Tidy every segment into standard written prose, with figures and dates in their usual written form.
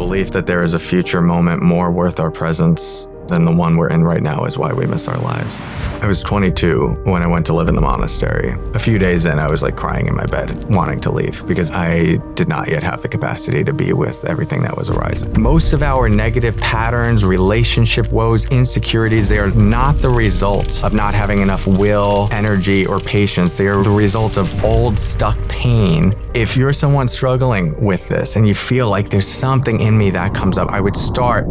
belief that there is a future moment more worth our presence than the one we're in right now is why we miss our lives. I was 22 when I went to live in the monastery. A few days in, I was like crying in my bed, wanting to leave because I did not yet have the capacity to be with everything that was arising. Most of our negative patterns, relationship woes, insecurities, they are not the result of not having enough will, energy, or patience. They are the result of old stuck pain. If you're someone struggling with this and you feel like there's something in me that comes up, I would start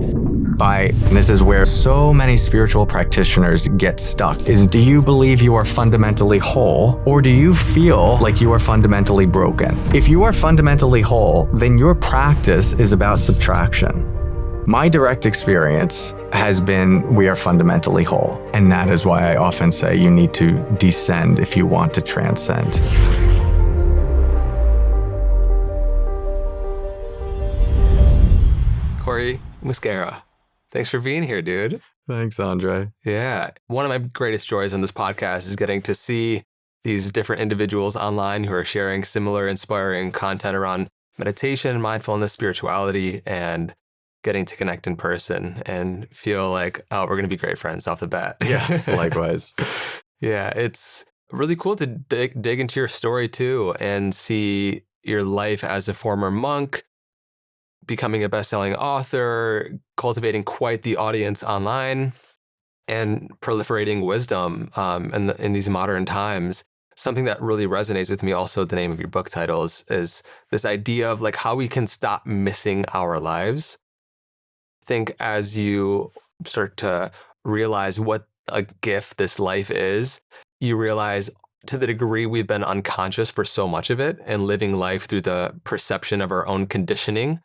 by, and this is where so many spiritual practitioners get stuck, is do you believe you are fundamentally whole, or do you feel like you are fundamentally broken? If you are fundamentally whole, then your practice is about subtraction. My direct experience has been we are fundamentally whole, and that is why I often say you need to descend if you want to transcend. Cory Muscara, thanks for being here, dude. Thanks, Andre. Yeah. One of my greatest joys on this podcast is getting to see these different individuals online who are sharing similar inspiring content around meditation, mindfulness, spirituality, and getting to connect in person and feel like, oh, we're going to be great friends off the bat. Yeah, likewise. Yeah, it's really cool to dig into your story too and see your life as a former monk, becoming a best-selling author, cultivating quite the audience online, and proliferating wisdom in these modern times. Something that really resonates with me, also the name of your book titles, is this idea of like how we can stop missing our lives. I think as you start to realize what a gift this life is, you realize to the degree we've been unconscious for so much of it and living life through the perception of our own conditioning.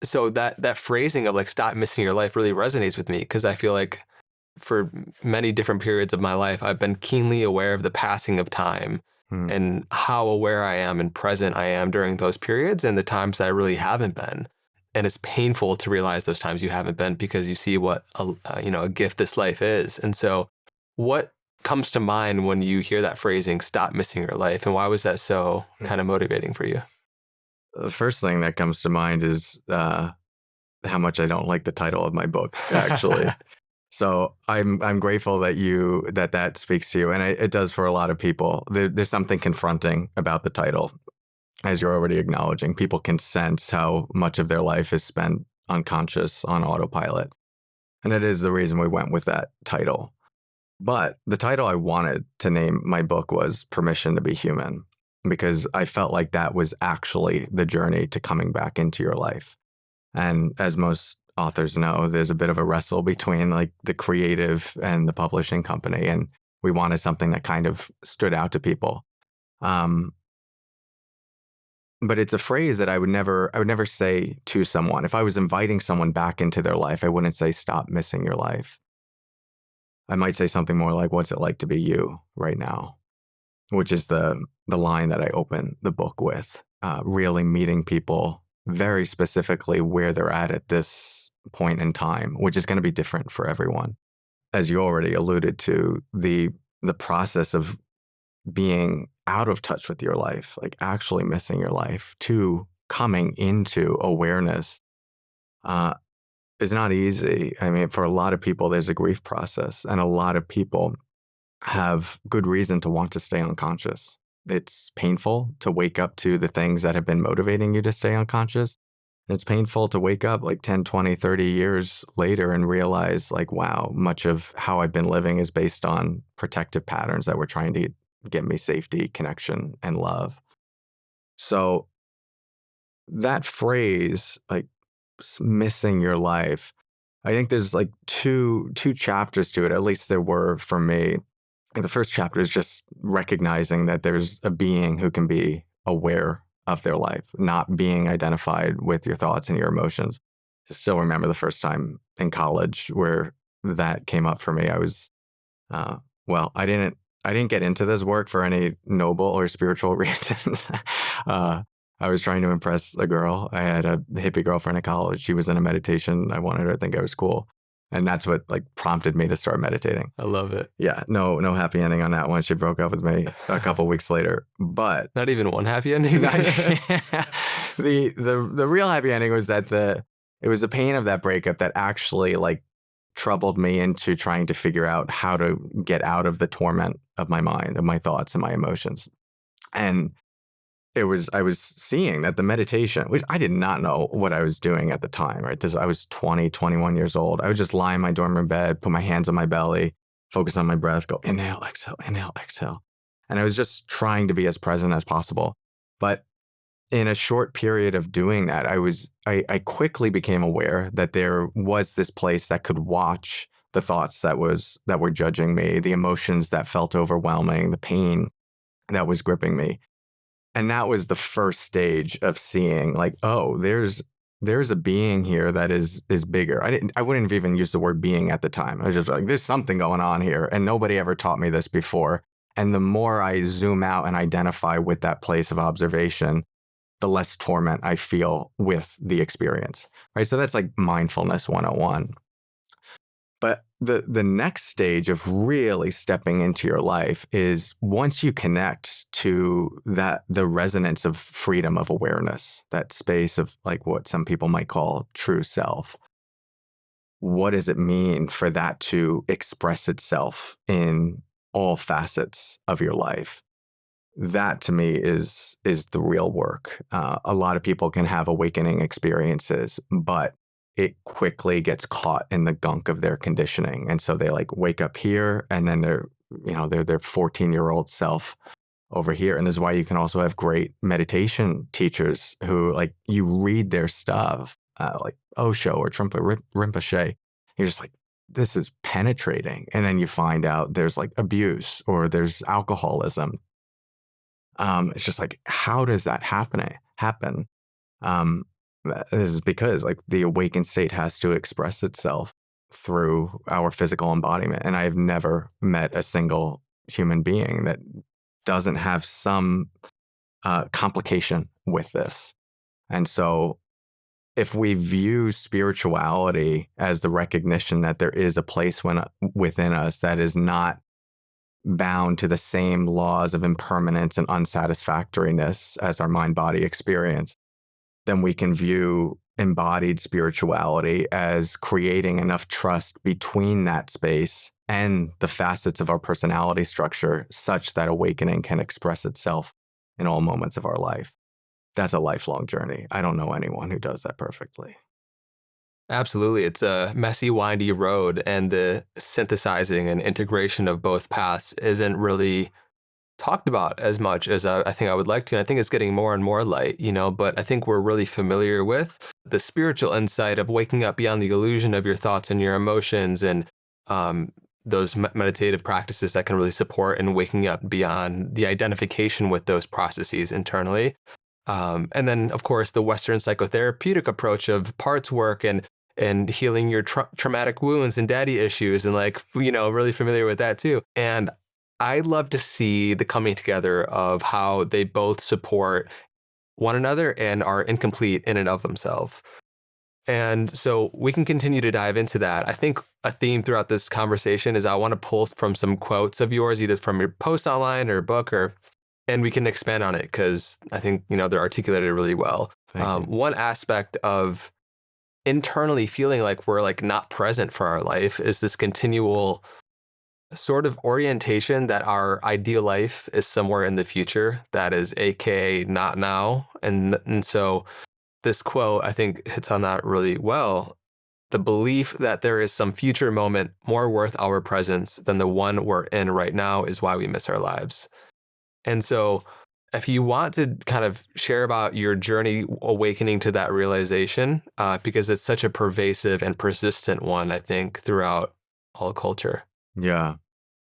So that phrasing of like, stop missing your life really resonates with me because I feel like for many different periods of my life, I've been keenly aware of the passing of time and how aware I am and present I am during those periods and the times that I really haven't been. And it's painful to realize those times you haven't been because you see what a gift this life is. And so what comes to mind when you hear that phrasing, stop missing your life? And why was that so kind of motivating for you? The first thing that comes to mind is how much I don't like the title of my book, actually. So I'm grateful that that speaks to you, and it does for a lot of people. There's something confronting about the title, as you're already acknowledging. People can sense how much of their life is spent unconscious on autopilot, and it is the reason we went with that title. But the title I wanted to name my book was Permission to Be Human, because I felt like that was actually the journey to coming back into your life. And as most authors know, there's a bit of a wrestle between like the creative and the publishing company. And we wanted something that kind of stood out to people. But it's a phrase that I would never say to someone. If I was inviting someone back into their life, I wouldn't say, stop missing your life. I might say something more like, what's it like to be you right now? Which is the line that I open the book with, really meeting people very specifically where they're at this point in time, which is going to be different for everyone. As you already alluded to, the process of being out of touch with your life, like actually missing your life, to coming into awareness is not easy. I mean, for a lot of people, there's a grief process, and a lot of people have good reason to want to stay unconscious. It's painful to wake up to the things that have been motivating you to stay unconscious. And it's painful to wake up like 10, 20, 30 years later and realize like, wow, much of how I've been living is based on protective patterns that were trying to get me safety, connection, and love. So that phrase, like missing your life, I think there's like two chapters to it, at least there were for me. The first chapter is just recognizing that there's a being who can be aware of their life, not being identified with your thoughts and your emotions. I still remember the first time in college where that came up for me. I was, I didn't get into this work for any noble or spiritual reasons. I was trying to impress a girl. I had a hippie girlfriend in college. She was in a meditation. I wanted her to think I was cool. And that's what like prompted me to start meditating. I love it. Yeah, no happy ending on that one. She broke up with me a couple weeks later, but not even one happy ending. the real happy ending was that it was the pain of that breakup that actually like troubled me into trying to figure out how to get out of the torment of my mind, of my thoughts and my emotions. And I was seeing that the meditation, which I did not know what I was doing at the time, right? This, I was 20, 21 years old. I would just lie in my dorm room bed, put my hands on my belly, focus on my breath, go inhale, exhale, inhale, exhale. And I was just trying to be as present as possible. But in a short period of doing that, I quickly became aware that there was this place that could watch the thoughts that were judging me, the emotions that felt overwhelming, the pain that was gripping me. And that was the first stage of seeing like, oh, there's a being here that is bigger. I wouldn't have even used the word being at the time. I was just like, there's something going on here, and nobody ever taught me this before. And the more I zoom out and identify with that place of observation, the less torment I feel with the experience, right? So that's like mindfulness 101. But the next stage of really stepping into your life is once you connect to that, the resonance of freedom of awareness, that space of like what some people might call true self. What does it mean for that to express itself in all facets of your life? That to me is the real work. A lot of people can have awakening experiences, but it quickly gets caught in the gunk of their conditioning, and so they like wake up here, and then they're their 14-year-old self over here. And this is why you can also have great meditation teachers who like you read their stuff, like Osho or Trungpa Rinpoche. You're just like, this is penetrating, and then you find out there's like abuse or there's alcoholism. It's just like, how does that happen? Um, this is because like the awakened state has to express itself through our physical embodiment. And I've never met a single human being that doesn't have some complication with this. And so if we view spirituality as the recognition that there is a place within us that is not bound to the same laws of impermanence and unsatisfactoriness as our mind body experience, then we can view embodied spirituality as creating enough trust between that space and the facets of our personality structure such that awakening can express itself in all moments of our life. That's a lifelong journey. I don't know anyone who does that perfectly. Absolutely. It's a messy, windy road, and the synthesizing and integration of both paths isn't really talked about as much as I think I would like to. And I think it's getting more and more light, but I think we're really familiar with the spiritual insight of waking up beyond the illusion of your thoughts and your emotions, and those meditative practices that can really support in waking up beyond the identification with those processes internally. And then, of course, the Western psychotherapeutic approach of parts work and healing your traumatic wounds and daddy issues, and like, really familiar with that too. And I love to see the coming together of how they both support one another and are incomplete in and of themselves. And so we can continue to dive into that. I think a theme throughout this conversation is I want to pull from some quotes of yours, either from your post online or book, and we can expand on it because I think, they're articulated really well. Thank you. One aspect of internally feeling like we're like not present for our life is this continual sort of orientation that our ideal life is somewhere in the future that is AKA not now. And so this quote, I think, hits on that really well. The belief that there is some future moment more worth our presence than the one we're in right now is why we miss our lives. And so if you want to kind of share about your journey awakening to that realization, because it's such a pervasive and persistent one, I think, throughout all culture. Yeah.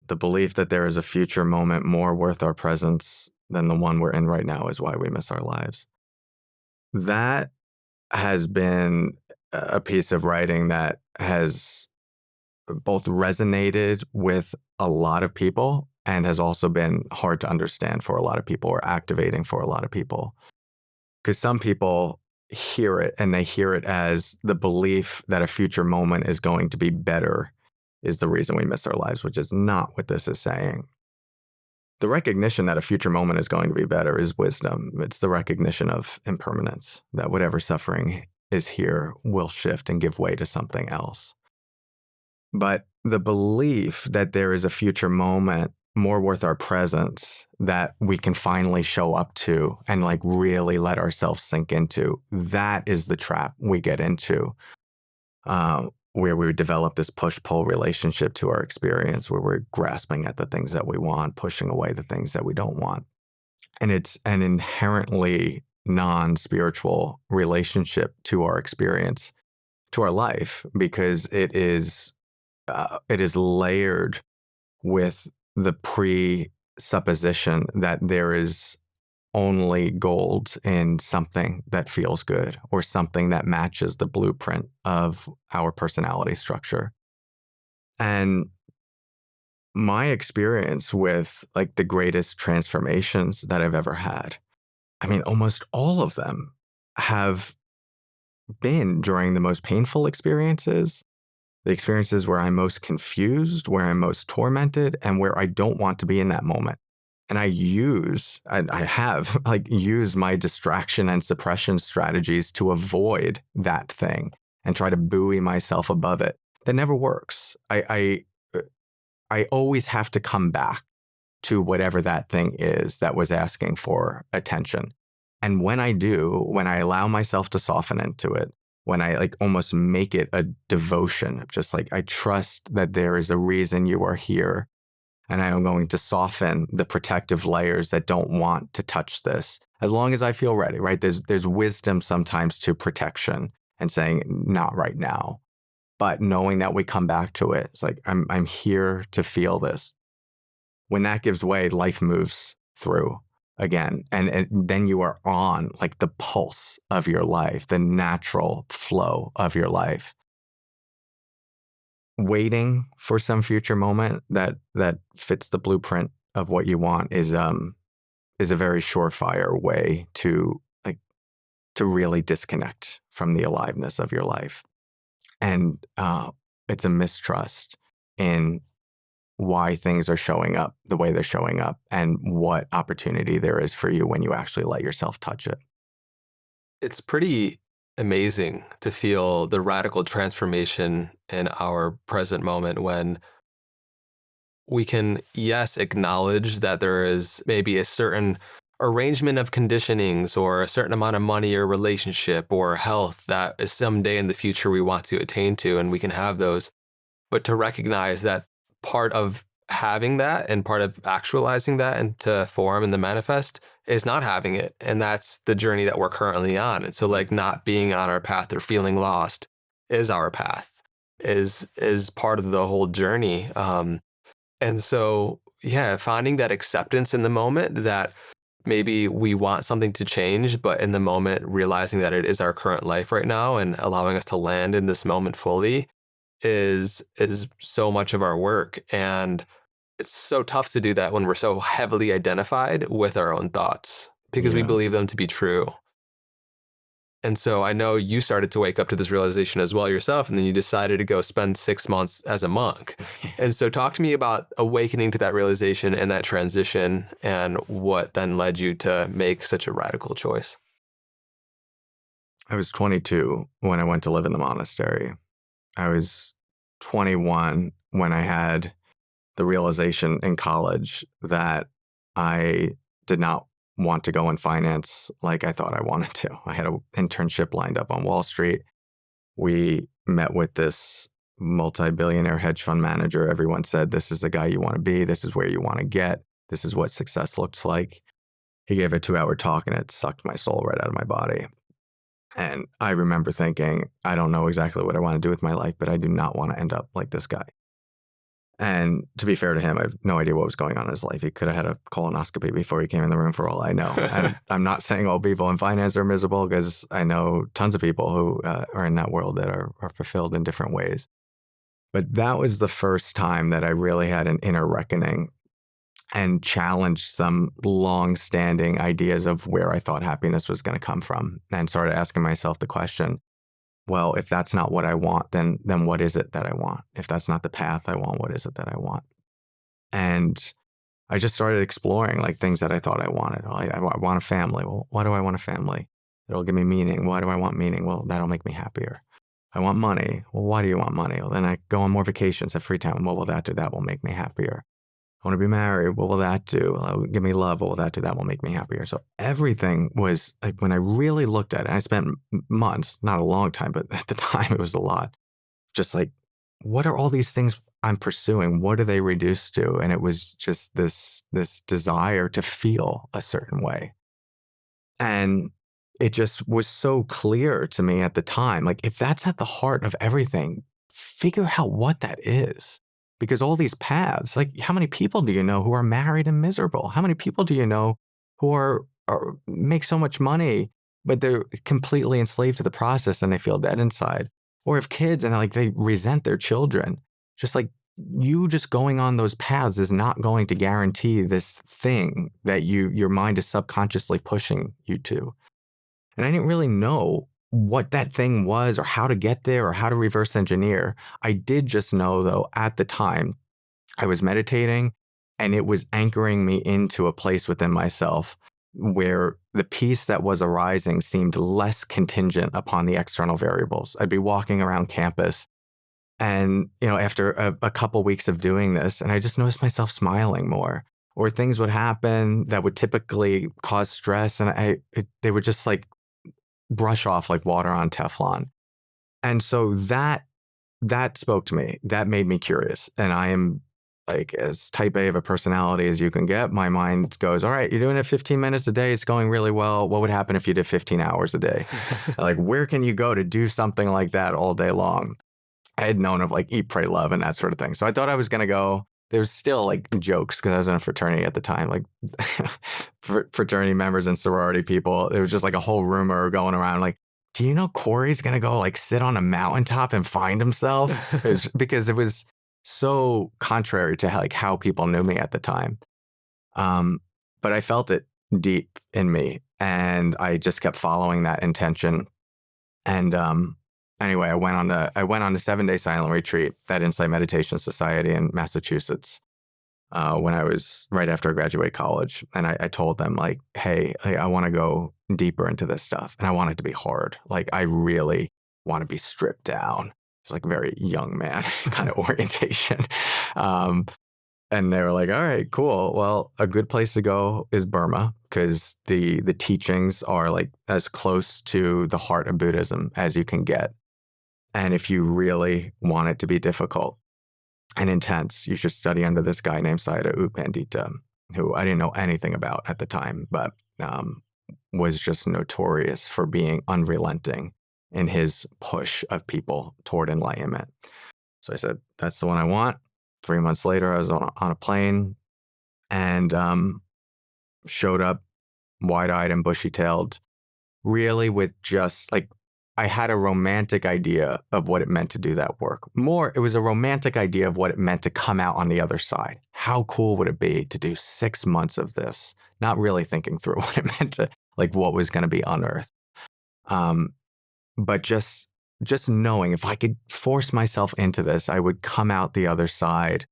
The belief that there is a future moment more worth our presence than the one we're in right now is why we miss our lives. That has been a piece of writing that has both resonated with a lot of people and has also been hard to understand for a lot of people, or activating for a lot of people. Because some people hear it and they hear it as the belief that a future moment is going to be better is the reason we miss our lives, which is not what this is saying. The recognition that a future moment is going to be better is wisdom. It's the recognition of impermanence, that whatever suffering is here will shift and give way to something else. But the belief that there is a future moment more worth our presence that we can finally show up to and like really let ourselves sink into, that is the trap we get into, where we develop this push-pull relationship to our experience, where we're grasping at the things that we want, pushing away the things that we don't want. And it's an inherently non-spiritual relationship to our experience, to our life, because it is layered with the presupposition that there is only gold in something that feels good or something that matches the blueprint of our personality structure. And my experience with like the greatest transformations that I've ever had, I mean, almost all of them have been during the most painful experiences, the experiences where I'm most confused, where I'm most tormented, and where I don't want to be in that moment. And I have like used my distraction and suppression strategies to avoid that thing and try to buoy myself above it. That never works. I always have to come back to whatever that thing is that was asking for attention. And when I do, when I allow myself to soften into it, when I like almost make it a devotion, just like I trust that there is a reason you are here, and I am going to soften the protective layers that don't want to touch this as long as I feel ready, right? There's wisdom sometimes to protection and saying not right now, but knowing that we come back to it. It's like I'm here to feel this. When that gives way, life moves through again. And then you are on like the pulse of your life, the natural flow of your life. Waiting for some future moment that fits the blueprint of what you want is a very surefire way to like to really disconnect from the aliveness of your life. And it's a mistrust in why things are showing up the way they're showing up and what opportunity there is for you when you actually let yourself touch it. It's pretty amazing to feel the radical transformation in our present moment when we can, yes, acknowledge that there is maybe a certain arrangement of conditionings or a certain amount of money or relationship or health that is someday in the future we want to attain to, and we can have those. But to recognize that part of having that and part of actualizing that into form and the manifest is not having it. And that's the journey that we're currently on. And so like not being on our path or feeling lost is our path, is part of the whole journey. And so, yeah, finding that acceptance in the moment that maybe we want something to change, but in the moment, realizing that it is our current life right now and allowing us to land in this moment fully is so much of our work. And it's so tough to do that when we're so heavily identified with our own thoughts because we Yeah. believe them to be true. And so I know you started to wake up to this realization as well yourself, and then you decided to go spend 6 months as a monk. And so talk to me about awakening to that realization and that transition and what then led you to make such a radical choice. I was 22 when I went to live in the monastery. I was 21 when I had the realization in college that I did not want to go in finance like I thought I wanted to. I had an internship lined up on Wall Street. We met with this multi-billionaire hedge fund manager. Everyone said, this is the guy you want to be. This is where you want to get. This is what success looks like. He gave a 2-hour talk and it sucked my soul right out of my body. And I remember thinking, I don't know exactly what I want to do with my life, but I do not want to end up like this guy. And to be fair to him, I have no idea what was going on in his life. He could have had a colonoscopy before he came in the room for all I know. And I'm not saying all people in finance are miserable because I know tons of people who are in that world that are fulfilled in different ways. But that was the first time that I really had an inner reckoning and challenged some long-standing ideas of where I thought happiness was going to come from, and started asking myself the question, well, if that's not what I want, then what is it that I want? If that's not the path I want, what is it that I want? And I just started exploring like things that I thought I wanted. I want a family. Well, why do I want a family? It'll give me meaning. Why do I want meaning? Well, that'll make me happier. I want money. Well, why do you want money? Well, then I go on more vacations, have free time. What will that do? That will make me happier. I want to be married. What will that do? Give me love. What will that do? That will make me happier. So everything was like, when I really looked at it, I spent months, not a long time, but at the time it was a lot. Just like, what are all these things I'm pursuing? What do they reduce to? And it was just this desire to feel a certain way. And it just was so clear to me at the time. Like, if that's at the heart of everything, figure out what that is. Because all these paths, like, how many people do you know who are married and miserable? How many people do you know who are make so much money, but they're completely enslaved to the process and they feel dead inside? Or have kids and like they resent their children. Just like, you just going on those paths is not going to guarantee this thing that your mind is subconsciously pushing you to. And I didn't really know what that thing was or how to get there or how to reverse engineer. I did just know, though, at the time I was meditating and it was anchoring me into a place within myself where the peace that was arising seemed less contingent upon the external variables. I'd be walking around campus and, after a couple weeks of doing this, and I just noticed myself smiling more, or things would happen that would typically cause stress. And they would just like brush off like water on Teflon. And so that spoke to me. That made me curious. And I am like as type A of a personality as you can get. My mind goes, all right, you're doing it 15 minutes a day. It's going really well. What would happen if you did 15 hours a day? Like, where can you go to do something like that all day long? I had known of like Eat, Pray, Love and that sort of thing. So I thought I was going to go. There was still like jokes because I was in a fraternity at the time, like fraternity members and sorority people. There was just like a whole rumor going around like, do you know Cory's going to go like sit on a mountaintop and find himself? Because it was so contrary to like how people knew me at the time. But I felt it deep in me and I just kept following that intention. And anyway, I went on a 7-day silent retreat at Insight Meditation Society in Massachusetts when I was right after I graduated college. And I told them like, hey, I want to go deeper into this stuff. And I want it to be hard. Like, I really want to be stripped down. It's like a very young man kind of orientation. And they were like, all right, cool. Well, a good place to go is Burma because the teachings are like as close to the heart of Buddhism as you can get. And if you really want it to be difficult and intense, you should study under this guy named Sayadaw U Pandita, who I didn't know anything about at the time, but was just notorious for being unrelenting in his push of people toward enlightenment. So I said, that's the one I want. 3 months later, I was on a plane and showed up wide-eyed and bushy-tailed, really with just like, I had a romantic idea of what it meant to do that work. More, it was a romantic idea of what it meant to come out on the other side. How cool would it be to do 6 months of this? Not really thinking through what it meant to, like, what was going to be unearthed. But just knowing if I could force myself into this, I would come out the other side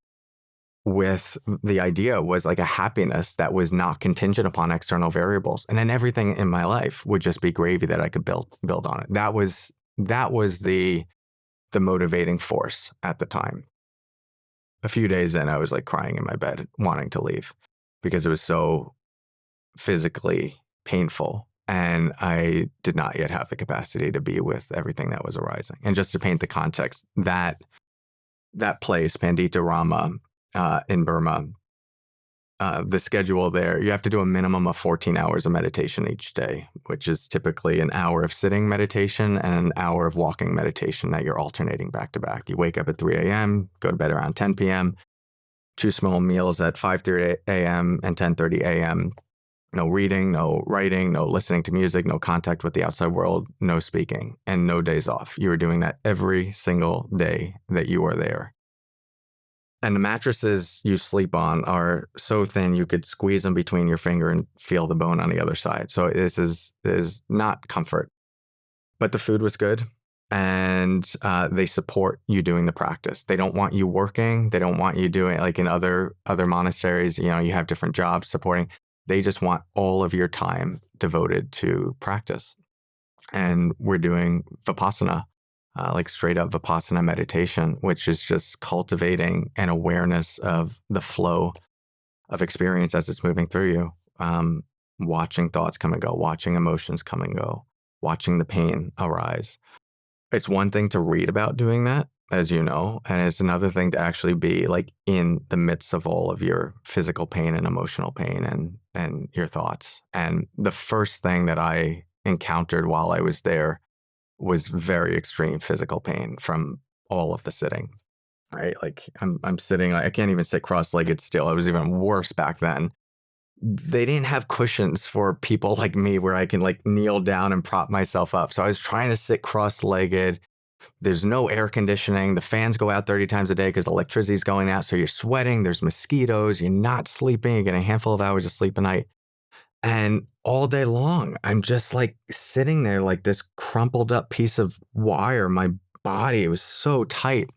with the idea was like a happiness that was not contingent upon external variables. And then everything in my life would just be gravy that I could build on it. That was the motivating force at the time. A few days in, I was like crying in my bed, wanting to leave because it was so physically painful. And I did not yet have the capacity to be with everything that was arising. And just to paint the context, that place, Pandita Rama, in Burma, the schedule there, you have to do a minimum of 14 hours of meditation each day, which is typically an hour of sitting meditation and an hour of walking meditation that you're alternating back to back. You wake up at 3 a.m., go to bed around 10 p.m., 2 small meals at 5:30 a.m. and 10:30 a.m., no reading, no writing, no listening to music, no contact with the outside world, no speaking, and no days off. You are doing that every single day that you are there. And the mattresses you sleep on are so thin you could squeeze them between your finger and feel the bone on the other side. So this is not comfort. But the food was good. And they support you doing the practice. They don't want you working. They don't want you doing, like in other monasteries, you have different jobs supporting. They just want all of your time devoted to practice. and we're doing Vipassana, like straight up Vipassana meditation, which is just cultivating an awareness of the flow of experience as it's moving through you. Watching thoughts come and go, watching emotions come and go, watching the pain arise. It's one thing to read about doing that, as you know, and it's another thing to actually be like in the midst of all of your physical pain and emotional pain and your thoughts. And the first thing that I encountered while I was there was very extreme physical pain from all of the sitting. Right? Like I'm sitting, I can't even sit cross-legged still. It was even worse back then. They didn't have cushions for people like me where I can like kneel down and prop myself up. So I was trying to sit cross-legged. There's no air conditioning. The fans go out 30 times a day because electricity is going out. So you're sweating. There's mosquitoes. You're not sleeping. You get a handful of hours of sleep a night. And all day long, I'm just like sitting there like this crumpled up piece of wire. My body, it was so tight.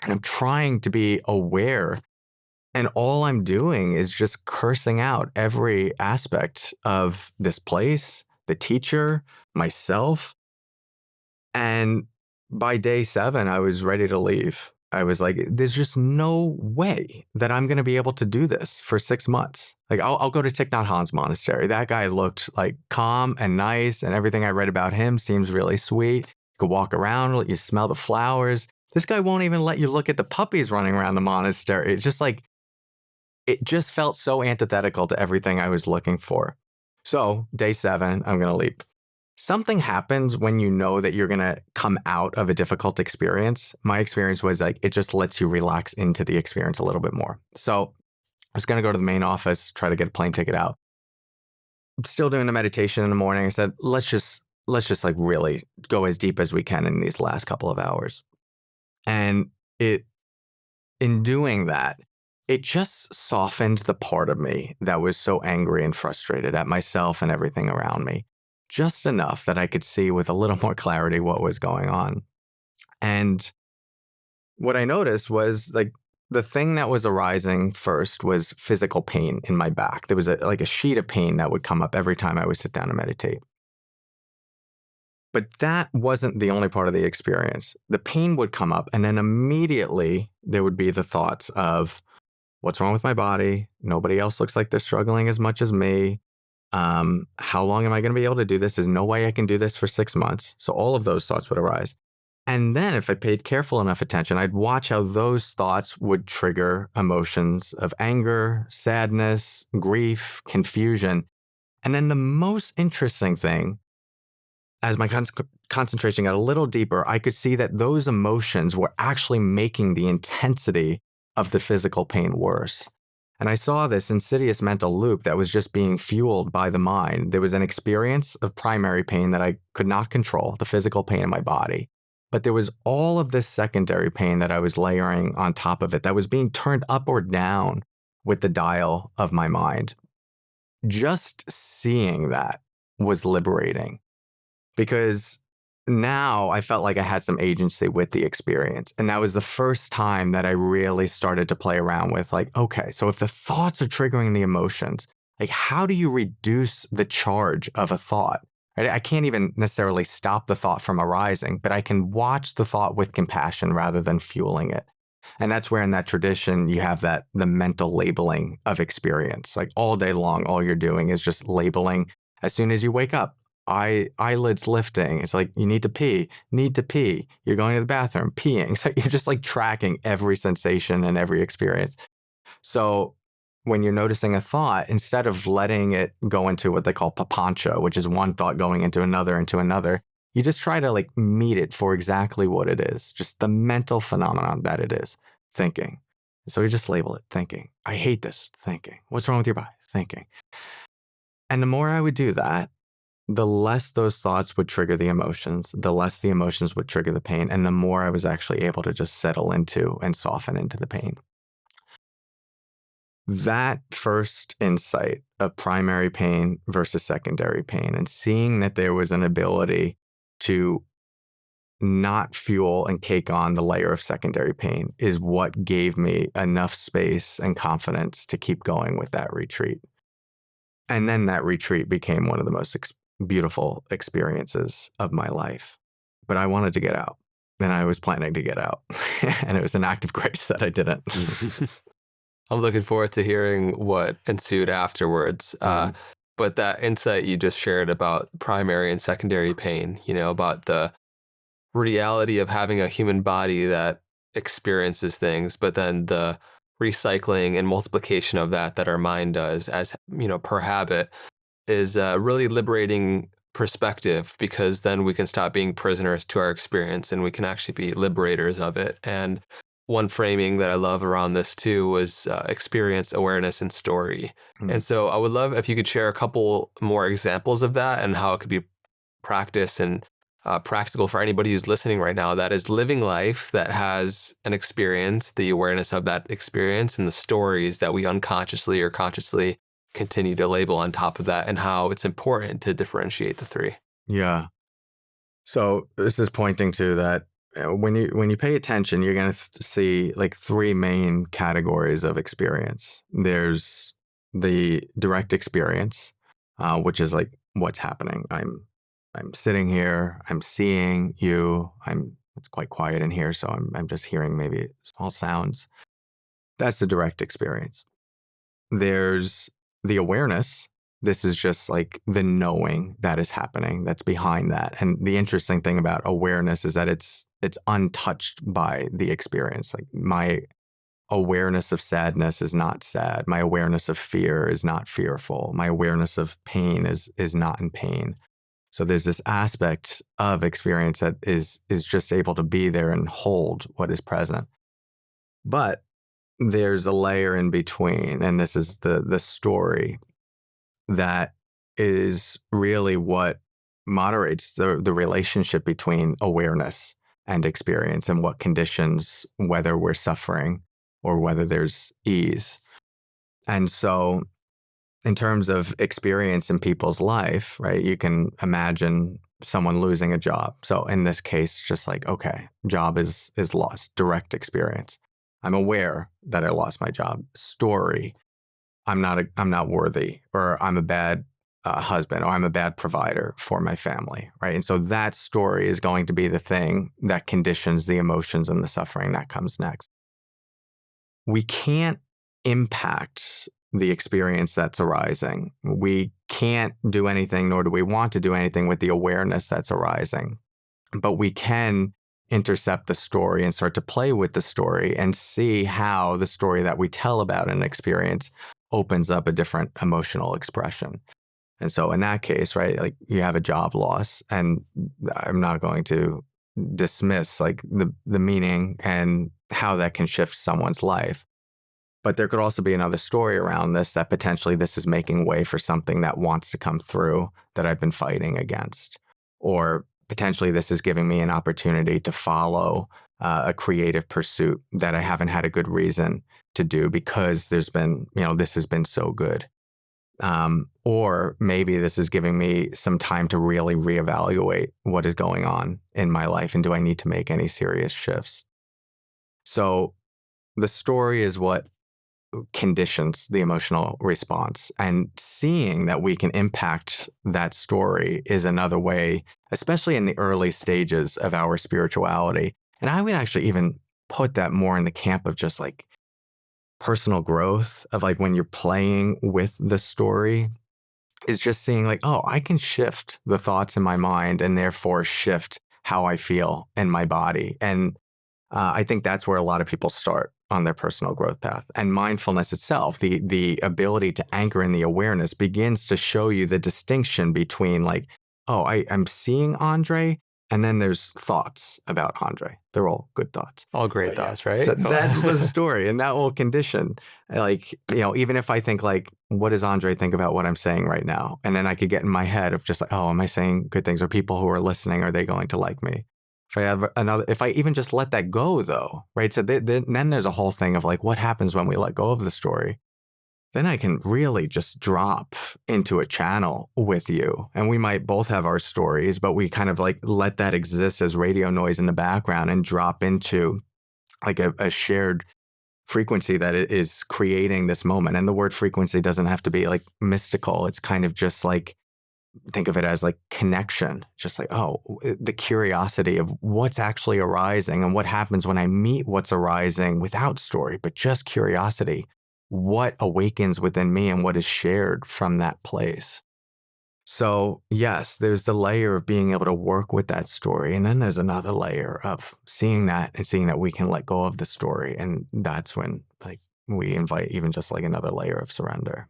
And I'm trying to be aware. And all I'm doing is just cursing out every aspect of this place, the teacher, myself. And by day 7, I was ready to leave. I was like, there's just no way that I'm going to be able to do this for 6 months. Like, I'll go to Thich Nhat Hanh's monastery. That guy looked like calm and nice, and everything I read about him seems really sweet. You could walk around, let you smell the flowers. This guy won't even let you look at the puppies running around the monastery. It's just like, it just felt so antithetical to everything I was looking for. So, day 7, I'm going to leave. Something happens when you know that you're going to come out of a difficult experience. My experience was like, it just lets you relax into the experience a little bit more. So I was going to go to the main office, try to get a plane ticket out. I'm still doing the meditation in the morning. I said, let's just like really go as deep as we can in these last couple of hours. And in doing that, it just softened the part of me that was so angry and frustrated at myself and everything around me, just enough that I could see with a little more clarity what was going on. And what I noticed was like the thing that was arising first was physical pain in my back. There was like a sheet of pain that would come up every time I would sit down and meditate. But that wasn't the only part of the experience. The pain would come up, and then immediately there would be the thoughts of, what's wrong with my body? Nobody else looks like they're struggling as much as me. How long am I going to be able to do this? There's no way I can do this for 6 months. So all of those thoughts would arise. And then if I paid careful enough attention, I'd watch how those thoughts would trigger emotions of anger, sadness, grief, confusion. And then the most interesting thing, as my concentration got a little deeper, I could see that those emotions were actually making the intensity of the physical pain worse. And I saw this insidious mental loop that was just being fueled by the mind. There was an experience of primary pain that I could not control, the physical pain in my body. But there was all of this secondary pain that I was layering on top of it that was being turned up or down with the dial of my mind. Just seeing that was liberating, because now I felt like I had some agency with the experience. And that was the first time that I really started to play around with like, okay, so if the thoughts are triggering the emotions, like how do you reduce the charge of a thought? Right? I can't even necessarily stop the thought from arising, but I can watch the thought with compassion rather than fueling it. And that's where in that tradition, you have the mental labeling of experience. Like all day long, all you're doing is just labeling. As soon as you wake up, eyelids lifting. It's like, you need to pee, You're going to the bathroom, peeing. So you're just like tracking every sensation and every experience. So when you're noticing a thought, instead of letting it go into what they call papancha, which is one thought going into another, you just try to like meet it for exactly what it is, just the mental phenomenon that it is, thinking. So you just label it thinking. I hate this, thinking. What's wrong with your body? Thinking. And the more I would do that, the less those thoughts would trigger the emotions, the less the emotions would trigger the pain, and the more I was actually able to just settle into and soften into the pain. That first insight of primary pain versus secondary pain, and seeing that there was an ability to not fuel and cake on the layer of secondary pain, is what gave me enough space and confidence to keep going with that retreat. And then that retreat became one of the most beautiful experiences of my life. But I wanted to get out, and I was planning to get out. And it was an act of grace that I didn't. I'm looking forward to hearing what ensued afterwards. But that insight you just shared about primary and secondary pain, about the reality of having a human body that experiences things, but then the recycling and multiplication of that our mind does as, per habit, is a really liberating perspective, because then we can stop being prisoners to our experience and we can actually be liberators of it. And one framing that I love around this too was experience, awareness, and story. And so I would love if you could share a couple more examples of that and how it could be practiced and practical for anybody who's listening right now that is living life that has an experience, the awareness of that experience, and the stories that we unconsciously or consciously continue to label on top of that, and how it's important to differentiate the three. Yeah. So this is pointing to that when you pay attention, you're going to see like three main categories of experience. There's the direct experience, which is like what's happening. I'm sitting here. I'm seeing you. It's quite quiet in here, so I'm just hearing maybe small sounds. That's the direct experience. There's the awareness. This is just like the knowing that is happening that's behind that. And the interesting thing about awareness is that it's untouched by the experience. Like my awareness of sadness is not sad. My awareness of fear is not fearful. My awareness of pain is not in pain. So there's this aspect of experience that is just able to be there and hold what is present. But there's a layer in between, and this is the story that is really what moderates the relationship between awareness and experience, and what conditions whether we're suffering or whether there's ease. And so in terms of experience in people's life, right, you can imagine someone losing a job. So in this case, just like, okay, job is lost, direct experience. I'm aware that I lost my job. Story, I'm not worthy, or I'm a bad husband, or I'm a bad provider for my family, right? And so that story is going to be the thing that conditions the emotions and the suffering that comes next. We can't impact the experience that's arising. We can't do anything, nor do we want to do anything with the awareness that's arising. But we can intercept the story and start to play with the story and see how the story that we tell about an experience opens up a different emotional expression. And so in that case, right, like you have a job loss, and I'm not going to dismiss like the meaning and how that can shift someone's life. But there could also be another story around this, that potentially this is making way for something that wants to come through that I've been fighting against. Or potentially this is giving me an opportunity to follow a creative pursuit that I haven't had a good reason to do because there's been, this has been so good. Or maybe this is giving me some time to really reevaluate what is going on in my life, and do I need to make any serious shifts? So the story is what conditions the emotional response, and seeing that we can impact that story is another way, especially in the early stages of our spirituality. And I would actually even put that more in the camp of just like personal growth, of like when you're playing with the story, is just seeing like, oh, I can shift the thoughts in my mind and therefore shift how I feel in my body. And I think that's where a lot of people start on their personal growth path. And mindfulness itself, the ability to anchor in the awareness, begins to show you the distinction between like, oh, I'm seeing Andre, and then there's thoughts about Andre. They're all good thoughts. All great thoughts, right? So that's the story, and that will condition. Like, even if I think like, what does Andre think about what I'm saying right now? And then I could get in my head of just like, oh, am I saying good things? Or people who are listening, are they going to like me? If I even just let that go, though, right? So then there's a whole thing of like, what happens when we let go of the story? Then I can really just drop into a channel with you. And we might both have our stories, but we kind of like let that exist as radio noise in the background and drop into like a shared frequency that is creating this moment. And the word frequency doesn't have to be like mystical. It's kind of just like think of it as like connection, just like, oh, the curiosity of what's actually arising and what happens when I meet what's arising without story, but just curiosity. What awakens within me and what is shared from that place. So, yes, there's the layer of being able to work with that story. And then there's another layer of seeing that and seeing that we can let go of the story. And that's when, like, we invite even just like another layer of surrender.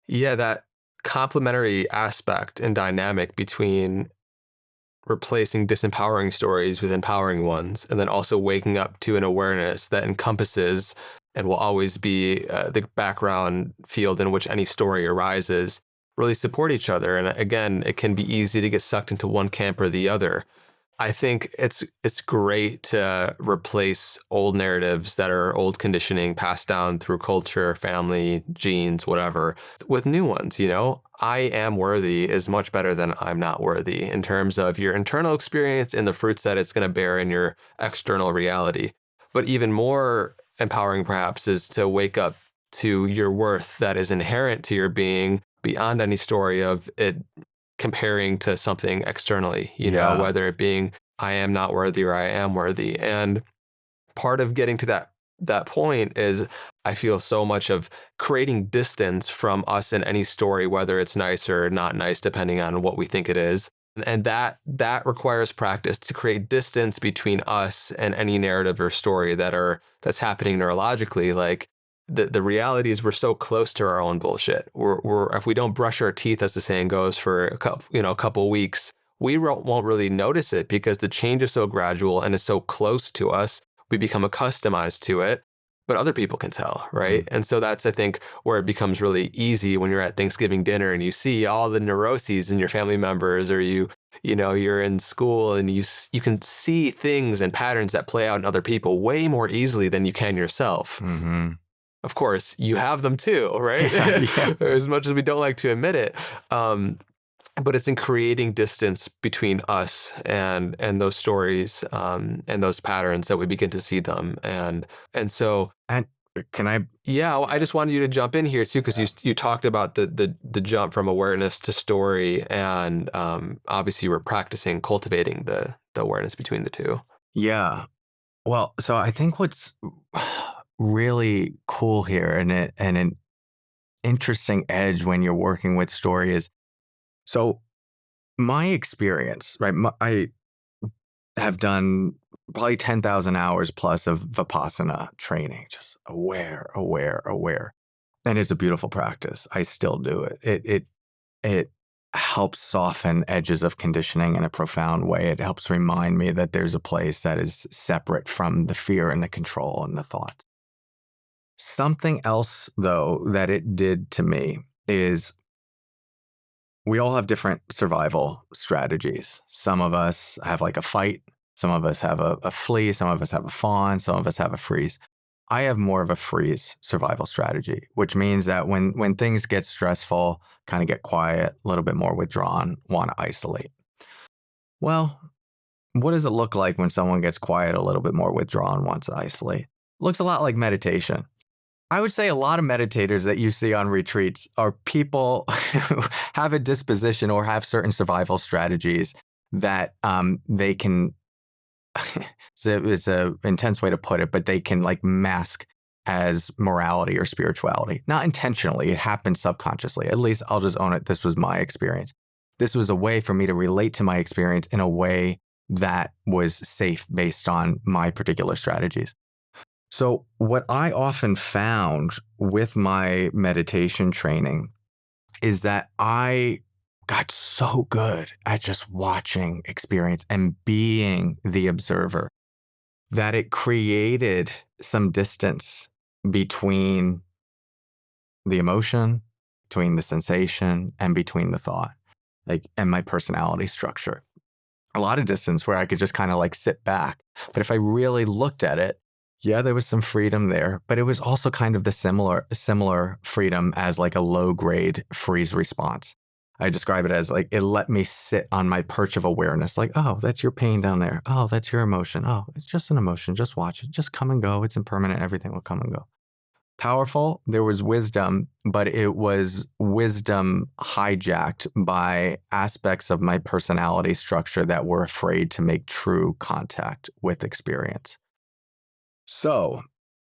Yeah, that complementary aspect and dynamic between replacing disempowering stories with empowering ones, and then also waking up to an awareness that encompasses and will always be the background field in which any story arises, really support each other. And again, it can be easy to get sucked into one camp or the other. I think it's great to replace old narratives that are old conditioning passed down through culture, family, genes, whatever, with new ones, you know? I am worthy is much better than I'm not worthy in terms of your internal experience and the fruits that it's going to bear in your external reality. But even more empowering perhaps is to wake up to your worth that is inherent to your being beyond any story of it comparing to something externally, you know, Yeah. whether it being I am not worthy or I am worthy. And part of getting to that point is I feel so much of creating distance from us in any story, whether it's nice or not nice, depending on what we think it is. And that requires practice to create distance between us and any narrative or story that's happening neurologically. Like the reality is we're so close to our own bullshit. We're if we don't brush our teeth, as the saying goes, for a couple weeks, we won't really notice it because the change is so gradual and is so close to us. We become accustomed to it, but other people can tell, Mhm. right? And so that's, I think, where it becomes really easy when you're at Thanksgiving dinner and you see all the neuroses in your family members, or you know, you're in school and you can see things and patterns that play out in other people way more easily than you can yourself. Mhm. Of course, you have them too, right? Yeah, yeah. As much as we don't like to admit it. Um, but it's in creating distance between us and those stories and those patterns that we begin to see them. And so And can I yeah, well, I just wanted you to jump in here too, because you talked about the jump from awareness to story, and obviously you were practicing cultivating the awareness between the two. yeah. Well, so I think what's really cool here and an interesting edge when you're working with story is so my experience, right? I have done probably 10,000 hours plus of Vipassana training, just aware, aware, aware. And it's a beautiful practice. I still do it. It helps soften edges of conditioning in a profound way. It helps remind me that there's a place that is separate from the fear and the control and the thoughts. Something else, though, that it did to me is we all have different survival strategies. Some of us have like a fight, some of us have a flee, some of us have a fawn, some of us have a freeze. I have more of a freeze survival strategy, which means that when things get stressful, kind of get quiet, a little bit more withdrawn, want to isolate. Well, what does it look like when someone gets quiet, a little bit more withdrawn, wants to isolate? Looks a lot like meditation. I would say a lot of meditators that you see on retreats are people who have a disposition or have certain survival strategies that they can. It's a intense way to put it, but they can like mask as morality or spirituality. Not intentionally, it happens subconsciously. At least I'll just own it. This was my experience. This was a way for me to relate to my experience in a way that was safe based on my particular strategies. So, what I often found with my meditation training is that I got so good at just watching experience and being the observer that it created some distance between the emotion, between the sensation, and between the thought, like, and my personality structure. A lot of distance where I could just kind of like sit back. But if I really looked at it, yeah, there was some freedom there, but it was also kind of the similar freedom as like a low grade freeze response. I describe it as like it let me sit on my perch of awareness, like, oh, that's your pain down there. Oh, that's your emotion. Oh, it's just an emotion. Just watch it. Just come and go. It's impermanent. Everything will come and go. Powerful, there was wisdom, but it was wisdom hijacked by aspects of my personality structure that were afraid to make true contact with experience. So,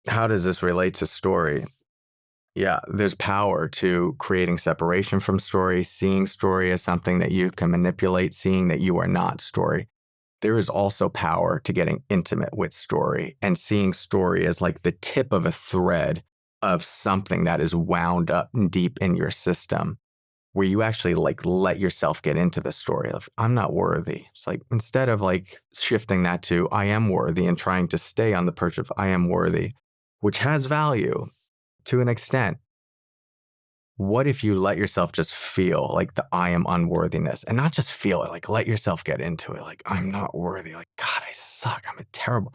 how does this relate to story? Yeah, there's power to creating separation from story, seeing story as something that you can manipulate, seeing that you are not story. There is also power to getting intimate with story and seeing story as like the tip of a thread of something that is wound up deep in your system, where you actually like let yourself get into the story of I'm not worthy. It's like instead of like shifting that to I am worthy and trying to stay on the perch of I am worthy, which has value to an extent. What if you let yourself just feel like the I am unworthiness and not just feel it, like let yourself get into it. Like, I'm not worthy. Like, God, I suck. I'm a terrible.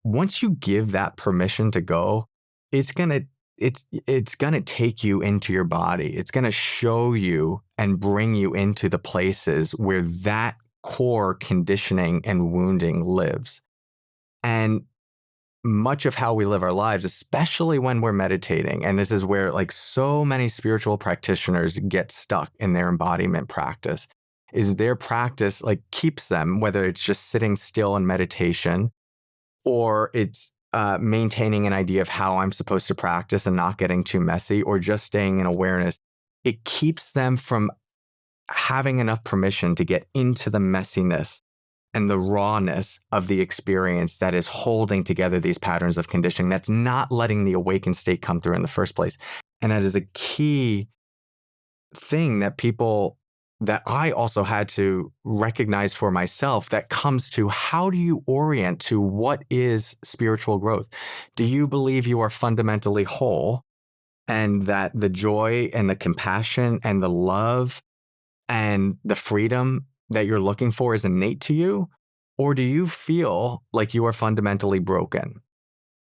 Once you give that permission to go, it's going to, it's going to take you into your body. It's going to show you and bring you into the places where that core conditioning and wounding lives. And much of how we live our lives, especially when we're meditating. And this is where like so many spiritual practitioners get stuck in their embodiment practice, is their practice like keeps them, whether it's just sitting still in meditation or it's maintaining an idea of how I'm supposed to practice and not getting too messy or just staying in awareness. It keeps them from having enough permission to get into the messiness and the rawness of the experience that is holding together these patterns of conditioning, that's not letting the awakened state come through in the first place. And that is a key thing that I also had to recognize for myself that comes to how do you orient to what is spiritual growth? Do you believe you are fundamentally whole and that the joy and the compassion and the love and the freedom that you're looking for is innate to you? Or do you feel like you are fundamentally broken?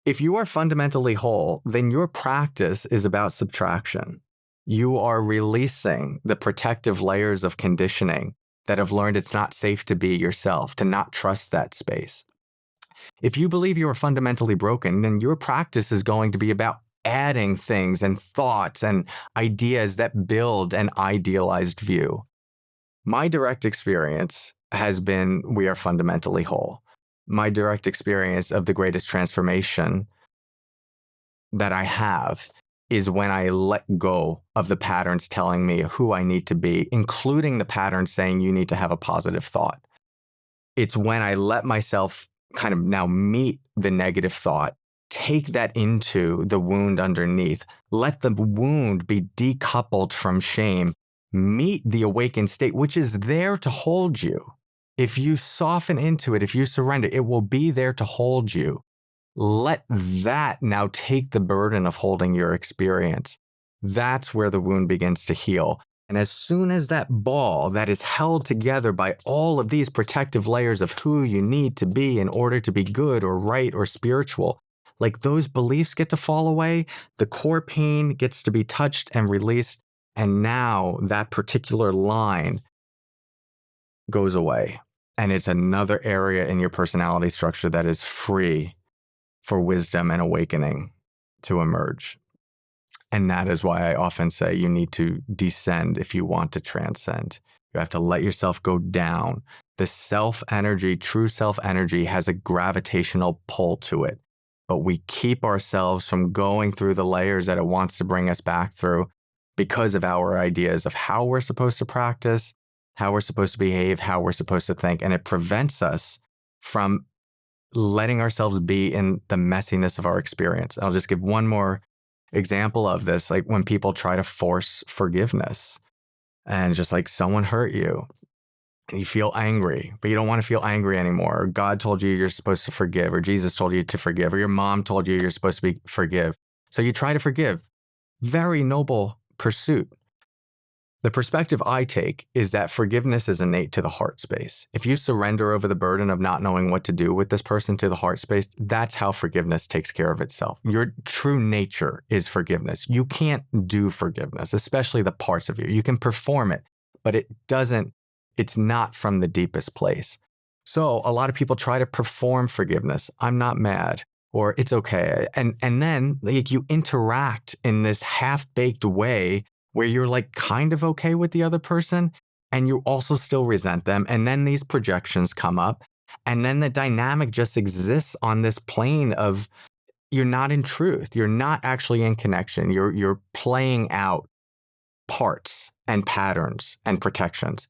If you are fundamentally whole, then your practice is about subtraction. You are releasing the protective layers of conditioning that have learned it's not safe to be yourself, to not trust that space. If you believe you are fundamentally broken, then your practice is going to be about adding things and thoughts and ideas that build an idealized view. My direct experience has been we are fundamentally whole. My direct experience of the greatest transformation that I have is when I let go of the patterns telling me who I need to be, including the pattern saying you need to have a positive thought. It's when I let myself kind of now meet the negative thought, take that into the wound underneath, let the wound be decoupled from shame, meet the awakened state, which is there to hold you. If you soften into it, if you surrender, it will be there to hold you. Let that now take the burden of holding your experience. That's where the wound begins to heal. And as soon as that ball that is held together by all of these protective layers of who you need to be in order to be good or right or spiritual, like those beliefs get to fall away, the core pain gets to be touched and released. And now that particular line goes away. And it's another area in your personality structure that is free for wisdom and awakening to emerge. And that is why I often say you need to descend if you want to transcend. You have to let yourself go down. The self energy, true self energy, has a gravitational pull to it. But we keep ourselves from going through the layers that it wants to bring us back through because of our ideas of how we're supposed to practice, how we're supposed to behave, how we're supposed to think. And it prevents us from letting ourselves be in the messiness of our experience. I'll just give one more example of this, like when people try to force forgiveness and just like someone hurt you and you feel angry, but you don't want to feel angry anymore. Or God told you you're supposed to forgive, or Jesus told you to forgive, or your mom told you you're supposed to forgive. So you try to forgive. Very noble pursuit. The perspective I take is that forgiveness is innate to the heart space. If you surrender over the burden of not knowing what to do with this person to the heart space, that's how forgiveness takes care of itself. Your true nature is forgiveness. You can't do forgiveness, especially the parts of you. You can perform it, but it's not from the deepest place. So a lot of people try to perform forgiveness. I'm not mad. or it's okay. And then like you interact in this half-baked way where you're like kind of okay with the other person and you also still resent them. And then these projections come up. And then the dynamic just exists on this plane of you're not in truth. You're not actually in connection. You're playing out parts and patterns and protections.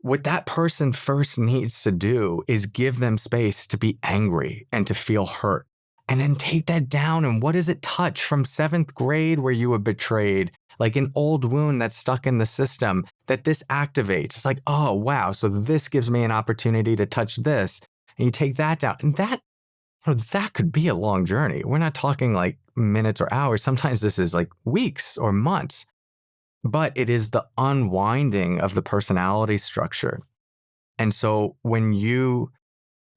What that person first needs to do is give them space to be angry and to feel hurt. And then take that down. And what does it touch from seventh grade where you were betrayed? Like an old wound that's stuck in the system that this activates. It's like, oh, wow. So this gives me an opportunity to touch this. And you take that down. And that could be a long journey. We're not talking like minutes or hours. Sometimes this is like weeks or months. But it is the unwinding of the personality structure. And so when you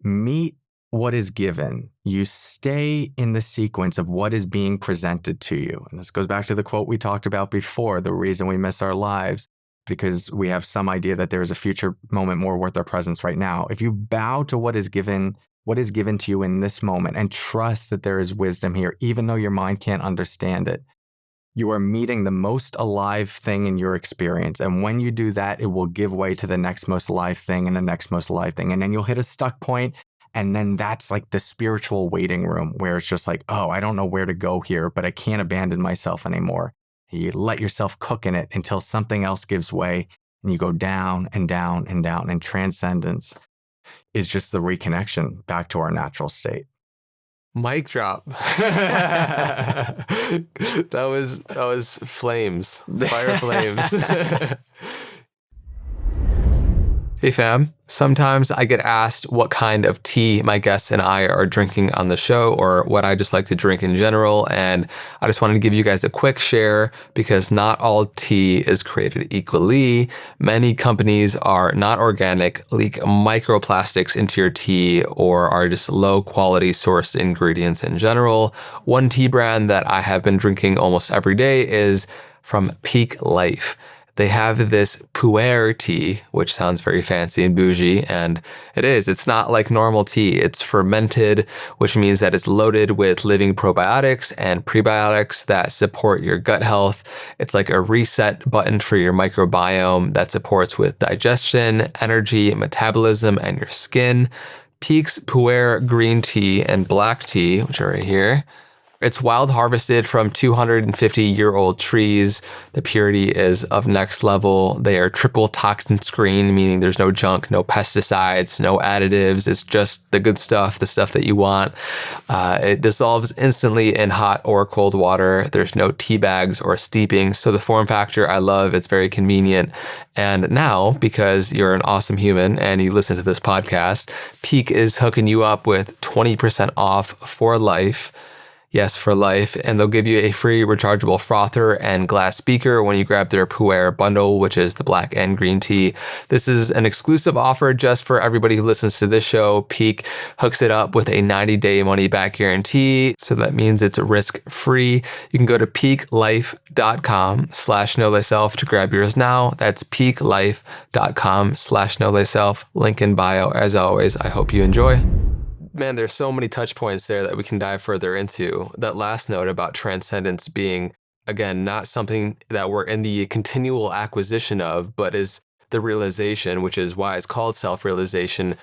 meet what is given, you stay in the sequence of what is being presented to you. And this goes back to the quote we talked about before, the reason we miss our lives, because we have some idea that there is a future moment more worth our presence right now. If you bow to what is given to you in this moment and trust that there is wisdom here, even though your mind can't understand it, you are meeting the most alive thing in your experience. And when you do that, it will give way to the next most alive thing and the next most alive thing. And then you'll hit a stuck point. And then that's like the spiritual waiting room where it's just like, oh, I don't know where to go here, but I can't abandon myself anymore. You let yourself cook in it until something else gives way and you go down and down and down. And transcendence is just the reconnection back to our natural state. Mic drop. that was flames, fire flames. Hey fam, sometimes I get asked what kind of tea my guests and I are drinking on the show or what I just like to drink in general, and I just wanted to give you guys a quick share because not all tea is created equally. Many companies are not organic, leak microplastics into your tea, or are just low quality sourced ingredients in general. One tea brand that I have been drinking almost every day is from Pique Life. They have this pu'er tea, which sounds very fancy and bougie, and it is. It's not like normal tea. It's fermented, which means that it's loaded with living probiotics and prebiotics that support your gut health. It's like a reset button for your microbiome that supports with digestion, energy, metabolism, and your skin. Pique's pu'er green tea and black tea, which are right here. It's wild harvested from 250-year-old trees. The purity is of next level. They are triple toxin screened, meaning there's no junk, no pesticides, no additives. It's just the good stuff, the stuff that you want. It dissolves instantly in hot or cold water. There's no tea bags or steeping. So the form factor I love. It's very convenient. And now, because you're an awesome human and you listen to this podcast, Pique is hooking you up with 20% off for life. Yes, for life. And they'll give you a free rechargeable frother and glass speaker when you grab their pu'er bundle, which is the black and green tea. This is an exclusive offer just for everybody who listens to this show. Pique hooks it up with a 90-day money-back guarantee. So that means it's risk-free. You can go to piquelife.com/know thyself to grab yours now. That's piquelife.com/know thyself. Link in bio. As always, I hope you enjoy. Man, there's so many touch points there that we can dive further into. That last note about transcendence being, again, not something that we're in the continual acquisition of, but is the realization, which is why it's called self-realization,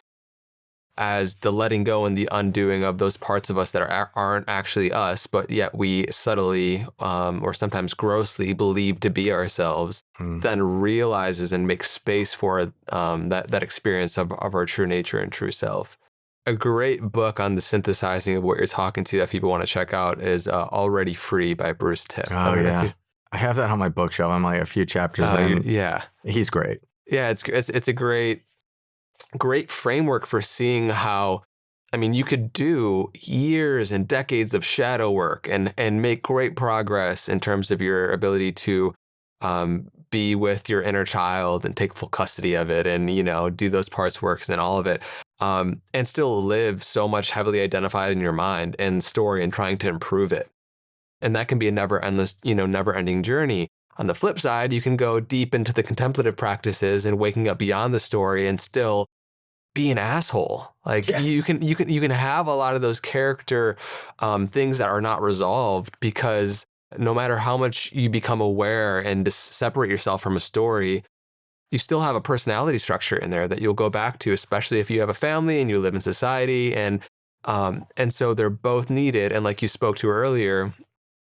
as the letting go and the undoing of those parts of us that aren't actually us, but yet we subtly or sometimes grossly believe to be ourselves, then realizes and makes space for that experience of our true nature and true self. A great book on the synthesizing of what you're talking to that people want to check out is Already Free by Bruce Tiff. Oh, yeah. I have that on my bookshelf. I'm like a few chapters in. Yeah. He's great. Yeah, it's a great framework for seeing how, I mean, you could do years and decades of shadow work and make great progress in terms of your ability to be with your inner child and take full custody of it and, do those parts works and all of it. And still live so much heavily identified in your mind and story and trying to improve it. And that can be a never ending journey. On the flip side, you can go deep into the contemplative practices and waking up beyond the story and still be an asshole. Like Yeah. you can have a lot of those character things that are not resolved because no matter how much you become aware and separate yourself from a story, you still have a personality structure in there that you'll go back to, especially if you have a family and you live in society. And so they're both needed. And like you spoke to earlier,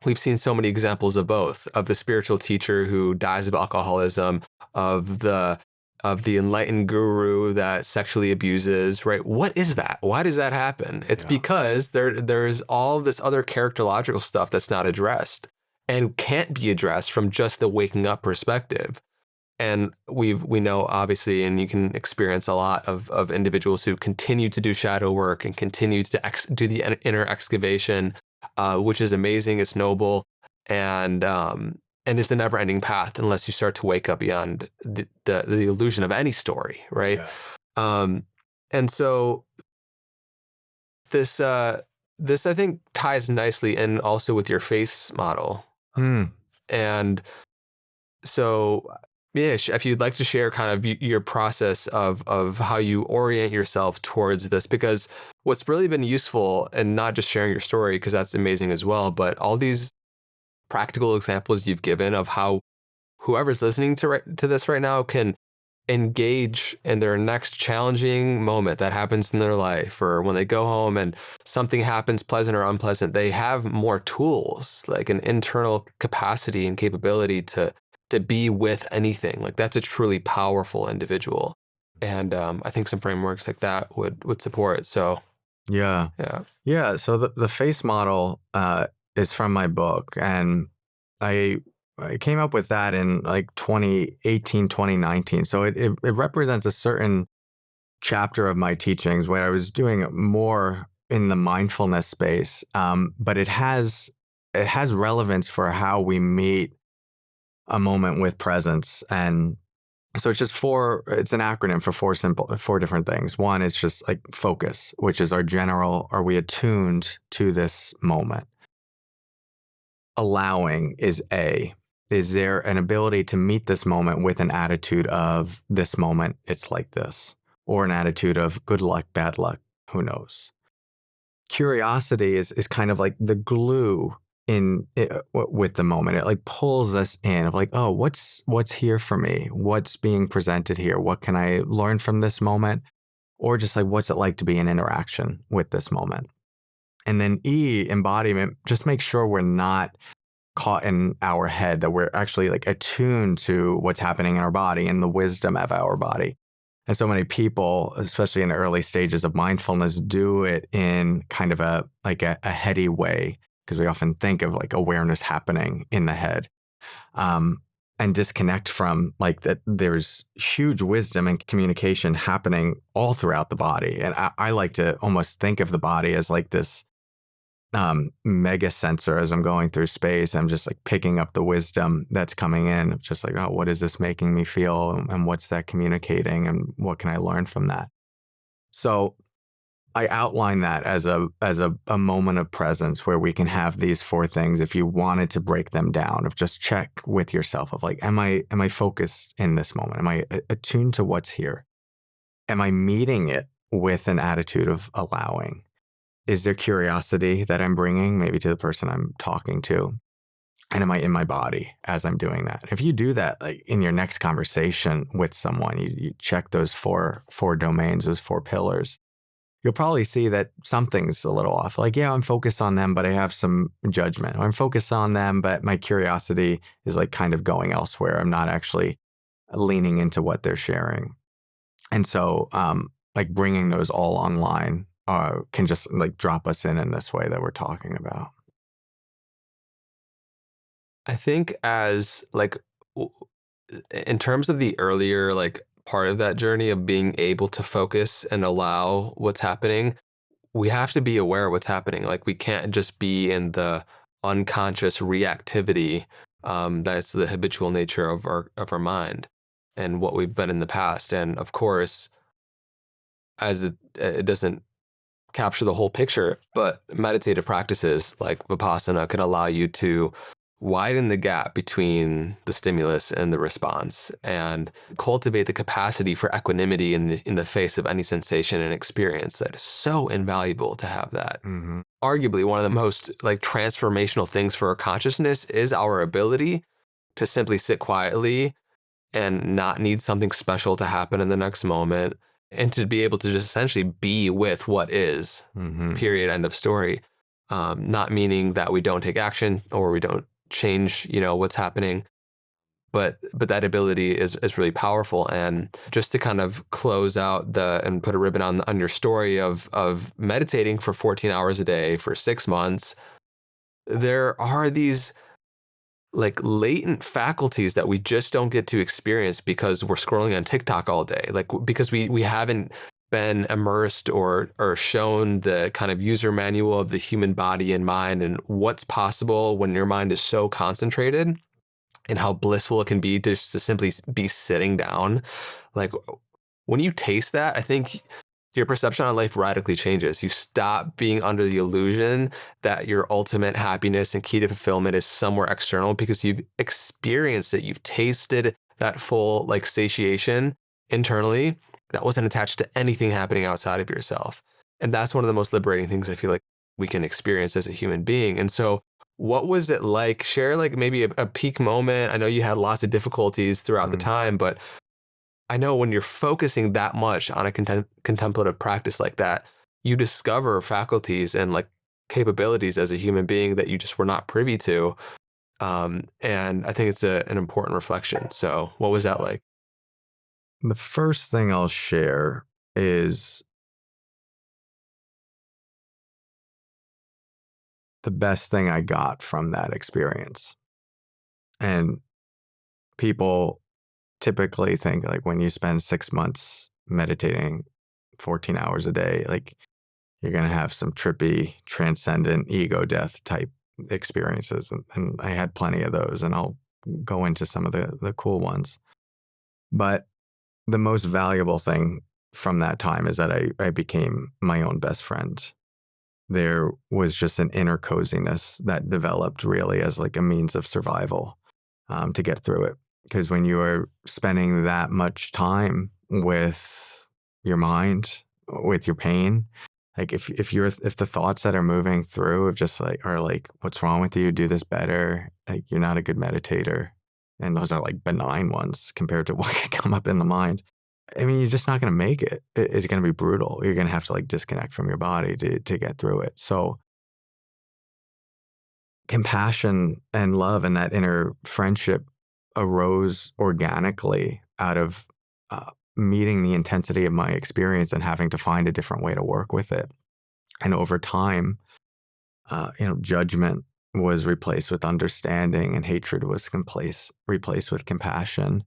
we've seen so many examples of both, of the spiritual teacher who dies of alcoholism, of the enlightened guru that sexually abuses, right? What is that? Why does that happen? It's Yeah. because there's all this other characterological stuff that's not addressed and can't be addressed from just the waking up perspective. And we know obviously, and you can experience a lot of individuals who continue to do shadow work and continue to do the inner excavation, which is amazing. It's noble, and it's a never ending path unless you start to wake up beyond the illusion of any story, right? Yeah. Um, and so this this I think ties nicely in also with your face model, Hmm. and so, yeah, if you'd like to share kind of your process of how you orient yourself towards this, because what's really been useful, and not just sharing your story, because that's amazing as well, but all these practical examples you've given of how whoever's listening to this right now can engage in their next challenging moment that happens in their life, or when they go home and something happens, pleasant or unpleasant, they have more tools, like an internal capacity and capability to be with anything. Like that's a truly powerful individual. And I think some frameworks like that would support. So Yeah. yeah. Yeah. So the face model is from my book, and I I came up with that in like 2018, 2019. So it represents a certain chapter of my teachings where I was doing more in the mindfulness space, but it has relevance for how we meet a moment with presence. And so it's an acronym for four different things. One is just like focus, which is our general, are we attuned to this moment? Allowing is A. Is there an ability to meet this moment with an attitude of this moment, it's like this, or an attitude of good luck, bad luck, who knows? Curiosity is kind of like the glue with the moment. It like pulls us in of like, oh, what's here for me? What's being presented here? What can I learn from this moment? Or just like, what's it like to be in interaction with this moment? And then E, embodiment, just make sure we're not caught in our head, that we're actually like attuned to what's happening in our body and the wisdom of our body. And so many people, especially in the early stages of mindfulness, do it in kind of a heady way, because we often think of like awareness happening in the head, um, and disconnect from like that there's huge wisdom and communication happening all throughout the body. And I like to almost think of the body as like this mega sensor. As I'm going through space, I'm just like picking up the wisdom that's coming in, just like, oh, what is this making me feel, and what's that communicating, and what can I learn from that? So I outline that as a moment of presence where we can have these four things. If you wanted to break them down, of just check with yourself of like, am I focused in this moment? Am I attuned to what's here? Am I meeting it with an attitude of allowing? Is there curiosity that I'm bringing maybe to the person I'm talking to? And am I in my body as I'm doing that? If you do that, like in your next conversation with someone, you check those four domains, those four pillars, you'll probably see that something's a little off. Like, yeah, I'm focused on them, but I have some judgment. Or I'm focused on them, but my curiosity is like kind of going elsewhere. I'm not actually leaning into what they're sharing. And so, like bringing those all online can just like drop us in this way that we're talking about. I think as like in terms of the earlier like part of that journey of being able to focus and allow what's happening, we have to be aware of what's happening. Like we can't just be in the unconscious reactivity. That's the habitual nature of our mind and what we've been in the past. And of course, as it doesn't capture the whole picture, but meditative practices like Vipassana can allow you to widen the gap between the stimulus and the response, and cultivate the capacity for equanimity in the face of any sensation and experience. That is so invaluable to have that. Hmm. Arguably one of the most like transformational things for our consciousness is our ability to simply sit quietly and not need something special to happen in the next moment, and to be able to just essentially be with what is, Hmm. period, end of story. Not meaning that we don't take action or we don't change, what's happening, but that ability is really powerful. And just to kind of close out and put a ribbon on your story of meditating for 14 hours a day for 6 months, there are these like latent faculties that we just don't get to experience because we're scrolling on TikTok all day. Like because we haven't been immersed or shown the kind of user manual of the human body and mind and what's possible when your mind is so concentrated, and how blissful it can be to just to simply be sitting down. Like when you taste that, I think your perception on life radically changes. You stop being under the illusion that your ultimate happiness and key to fulfillment is somewhere external, because you've experienced it. You've tasted that full like satiation internally that wasn't attached to anything happening outside of yourself. And that's one of the most liberating things I feel like we can experience as a human being. And so what was it like? Share like maybe a peak moment. I know you had lots of difficulties throughout the time, but I know when you're focusing that much on a contemplative practice like that, you discover faculties and like capabilities as a human being that you just were not privy to. And I think it's an important reflection. So, what was that like? The first thing I'll share is the best thing I got from that experience. And people typically think like when you spend 6 months meditating 14 hours a day, like you're going to have some trippy, transcendent ego death type experiences. And I had plenty of those, and I'll go into some of the cool ones. But the most valuable thing from that time is that I became my own best friend. There was just an inner coziness that developed really as like a means of survival, to get through it. Because when you are spending that much time with your mind, with your pain, like if the thoughts that are moving through of just like are like, what's wrong with you? Do this better. Like you're not a good meditator. And those are like benign ones compared to what could come up in the mind. I mean, you're just not going to make it. It's going to be brutal. You're going to have to like disconnect from your body to get through it. So compassion and love and that inner friendship arose organically out of meeting the intensity of my experience and having to find a different way to work with it. And over time, judgment was replaced with understanding, and hatred was replaced with compassion.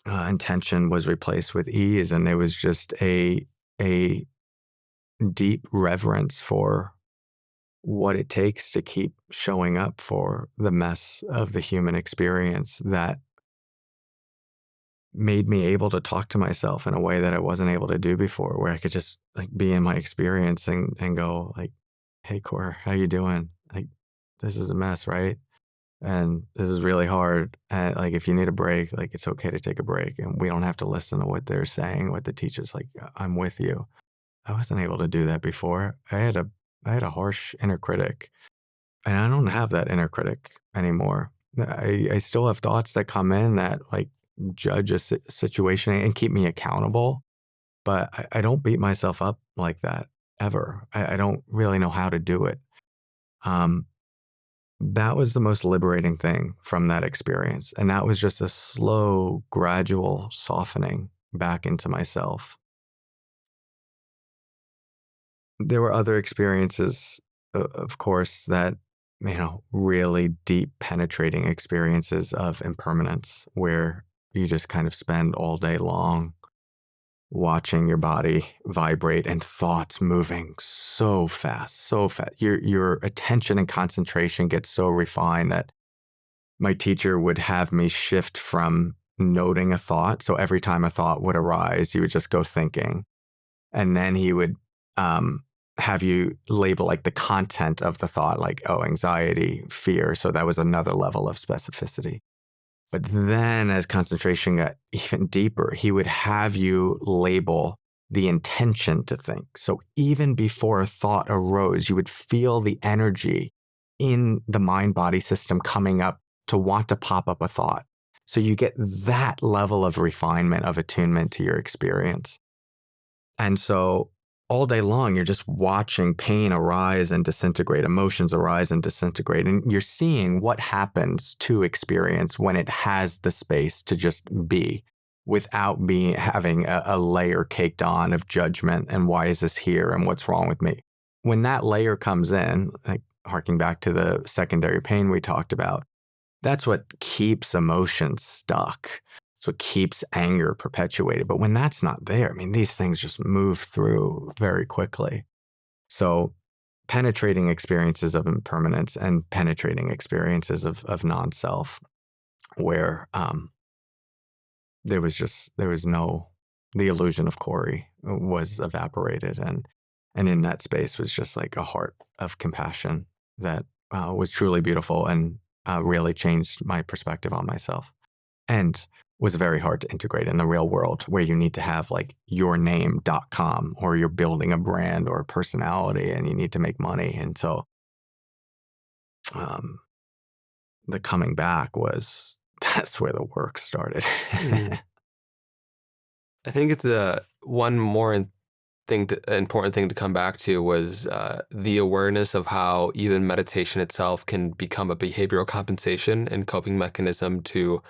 Intention was replaced with ease, and there was just a deep reverence for what it takes to keep showing up for the mess of the human experience that made me able to talk to myself in a way that I wasn't able to do before, where I could just like be in my experience and go like, "Hey, Core, how you doing? Like, this is a mess, right? And this is really hard. And like, if you need a break, like, it's okay to take a break, and we don't have to listen to what they're saying, what the teacher's like. I'm with you." I wasn't able to do that before. I had a harsh inner critic, and I don't have that inner critic anymore. I still have thoughts that come in that like judge a situation and keep me accountable, but I don't beat myself up like that ever. I don't really know how to do it. Um, that was the most liberating thing from that experience. And that was just a slow, gradual softening back into myself. There were other experiences, of course, that, really deep, penetrating experiences of impermanence where you just kind of spend all day long watching your body vibrate and thoughts moving so fast, so fast. Your attention and concentration gets so refined that my teacher would have me shift from noting a thought. So every time a thought would arise, you would just go thinking. And then he would have you label like the content of the thought, like, oh, anxiety, fear. So that was another level of specificity. But then as concentration got even deeper, he would have you label the intention to think. So even before a thought arose, you would feel the energy in the mind body system coming up to want to pop up a thought. So you get that level of refinement, of attunement to your experience. And so all day long, you're just watching pain arise and disintegrate, emotions arise and disintegrate. And you're seeing what happens to experience when it has the space to just be without being having a layer caked on of judgment and why is this here and what's wrong with me. When that layer comes in, like harking back to the secondary pain we talked about, that's what keeps emotions stuck. It's what keeps anger perpetuated. But when that's not there, I mean, these things just move through very quickly. So penetrating experiences of impermanence and penetrating experiences of non-self, where there was no, the illusion of Cory was evaporated, and in that space was just like a heart of compassion that was truly beautiful and really changed my perspective on myself, and was very hard to integrate in the real world where you need to have like yourname.com, or you're building a brand or a personality and you need to make money. And so um, the coming back was, that's where the work started. Mm. I think it's a one more important thing to come back to was the awareness of how even meditation itself can become a behavioral compensation and coping mechanism to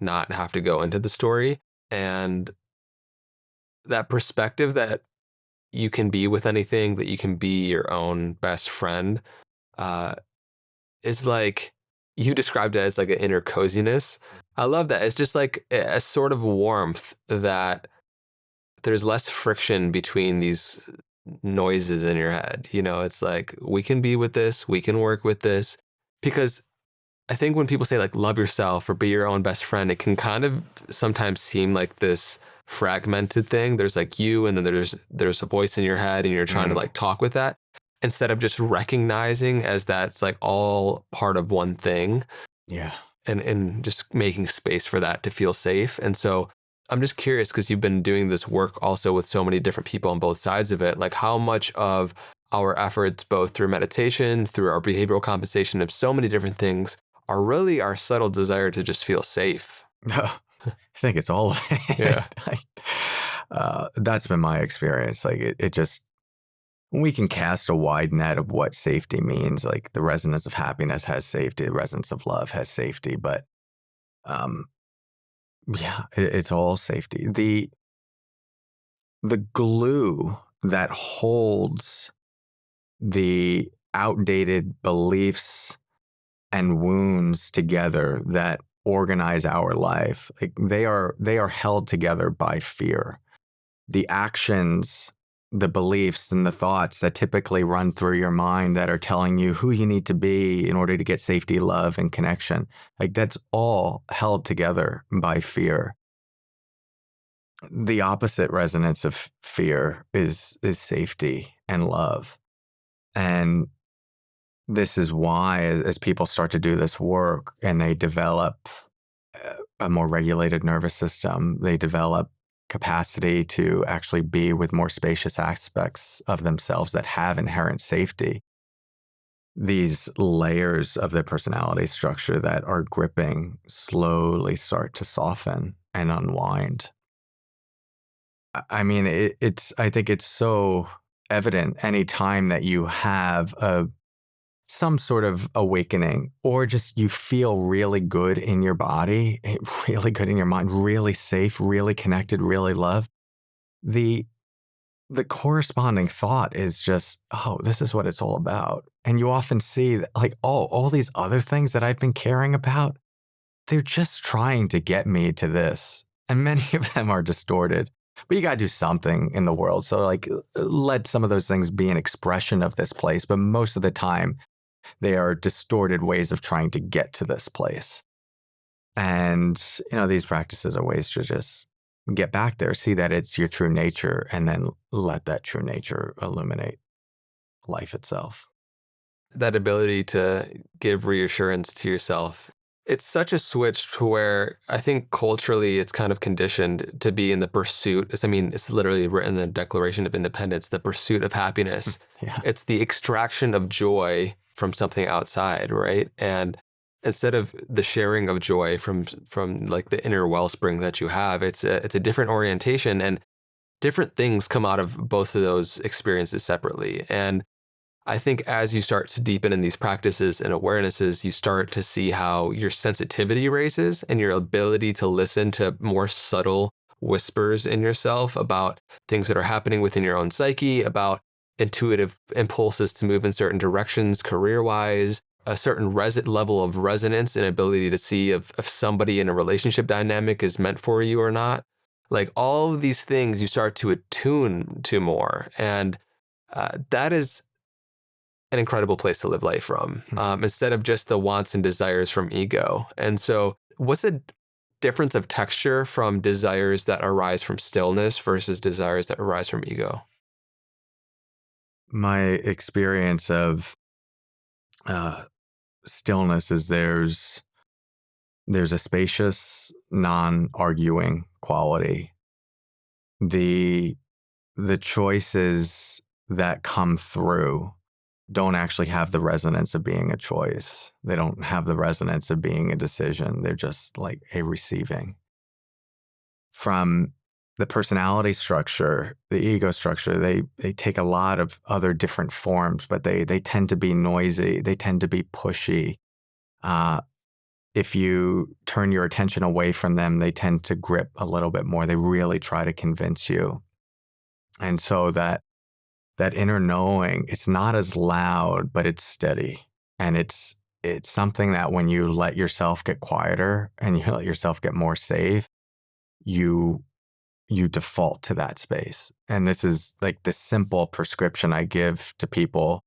not have to go into the story. And that perspective that you can be with anything, that you can be your own best friend, uh, is like you described it as like an inner coziness. I love that. It's just like a sort of warmth that there's less friction between these noises in your head. You know, it's like we can be with this, we can work with this. Because I think when people say like love yourself or be your own best friend, it can kind of sometimes seem like this fragmented thing. There's like you, and then there's a voice in your head, and you're trying to Mm, like talk with that instead of just recognizing as that's like all part of one thing, yeah. and just making space for that to feel safe. And so I'm just curious because you've been doing this work also with so many different people on both sides of it, like how much of our efforts, both through meditation, through our behavioral compensation of so many different things, are really our subtle desire to just feel safe. I think it's all of it. Yeah. That's been my experience. Like it just, we can cast a wide net of what safety means. Like the resonance of happiness has safety, the resonance of love has safety, but um, yeah, it's all safety. The glue that holds the outdated beliefs and wounds together that organize our life, like they are held together by fear. The actions, the beliefs, and the thoughts that typically run through your mind that are telling you who you need to be in order to get safety, love, and connection, like that's all held together by fear. The opposite resonance of fear is safety and love. And this is why, as people start to do this work and they develop a more regulated nervous system, they develop capacity to actually be with more spacious aspects of themselves that have inherent safety. These layers of their personality structure that are gripping slowly start to soften and unwind. I mean, I think it's so evident anytime that you have some sort of awakening, or just you feel really good in your body, really good in your mind, really safe, really connected, really loved. The the corresponding thought is just, oh, this is what it's all about. And you often see that, like, oh, all these other things that I've been caring about, they're just trying to get me to this. And many of them are distorted. But you got to do something in the world. So, like, let some of those things be an expression of this place. But most of the time, they are distorted ways of trying to get to this place. And, these practices are ways to just get back there, see that it's your true nature, and then let that true nature illuminate. life itself. That ability to give reassurance to yourself. It's such a switch to where I think culturally it's kind of conditioned to be in the pursuit. I mean, it's literally written in the Declaration of Independence, the pursuit of happiness. Yeah. It's the extraction of joy from something outside, right? And instead of the sharing of joy from like the inner wellspring that you have, it's a different orientation, and different things come out of both of those experiences separately. And I think as you start to deepen in these practices and awarenesses, you start to see how your sensitivity raises and your ability to listen to more subtle whispers in yourself about things that are happening within your own psyche, about intuitive impulses to move in certain directions career wise, a certain level of resonance and ability to see if somebody in a relationship dynamic is meant for you or not. Like all of these things you start to attune to more. And that is an incredible place to live life from, instead of just the wants and desires from ego. And so, what's the difference of texture from desires that arise from stillness versus desires that arise from ego? My experience of uh, stillness is there's a spacious, non-arguing quality. The the choices that come through don't actually have the resonance of being a choice. They don't have the resonance of being a decision. They're just like a receiving. From the personality structure, the ego structure, they take a lot of other different forms, but they tend to be noisy. They tend to be pushy. Uh, if you turn your attention away from them, they tend to grip a little bit more. They really try to convince you. And so that inner knowing, it's not as loud, but it's steady. And it's something that when you let yourself get quieter and you let yourself get more safe, you you default to that space. And this is like the simple prescription I give to people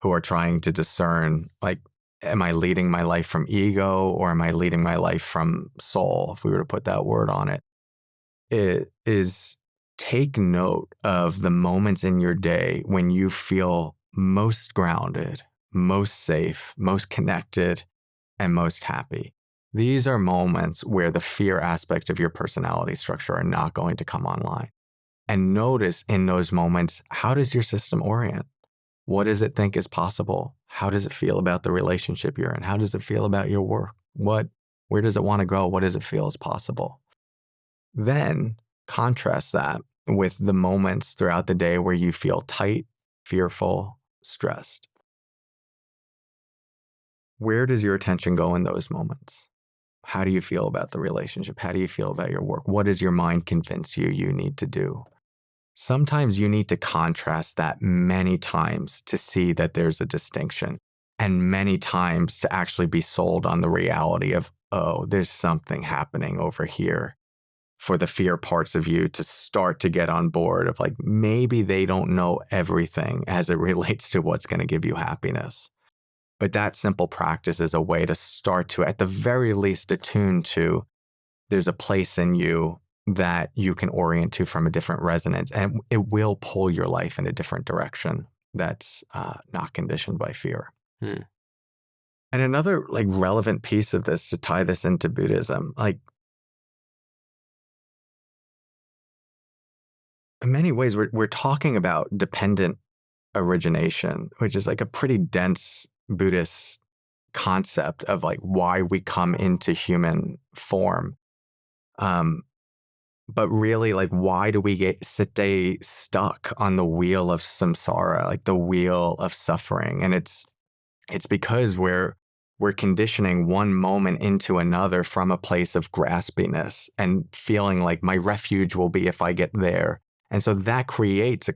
who are trying to discern, like, am I leading my life from ego or am I leading my life from soul, if we were to put that word on it? It is, take note of the moments in your day when you feel most grounded, most safe, most connected, and most happy. These are moments where the fear aspect of your personality structure are not going to come online. And notice in those moments, how does your system orient? What does it think is possible? How does it feel about the relationship you're in? How does it feel about your work? Where does it want to go? What does it feel is possible? Then contrast that with the moments throughout the day where you feel tight, fearful, stressed. Where does your attention go in those moments? How do you feel about the relationship? How do you feel about your work? What does your mind convince you you need to do? Sometimes you need to contrast that many times to see that there's a distinction, and many times to actually be sold on the reality of, oh, there's something happening over here, for the fear parts of you to start to get on board of like, maybe they don't know everything as it relates to what's going to give you happiness. But that simple practice is a way to start to, at the very least, attune to, there's a place in you that you can orient to from a different resonance, and it will pull your life in a different direction that's not conditioned by fear. Hmm. And another like relevant piece of this, to tie this into Buddhism, like in many ways, we're talking about dependent origination, which is like a pretty dense Buddhist concept of like why we come into human form. Um, but really, like, why do we stay stuck on the wheel of samsara, like the wheel of suffering? And it's because we're conditioning one moment into another from a place of graspiness and feeling like my refuge will be if I get there. And so that creates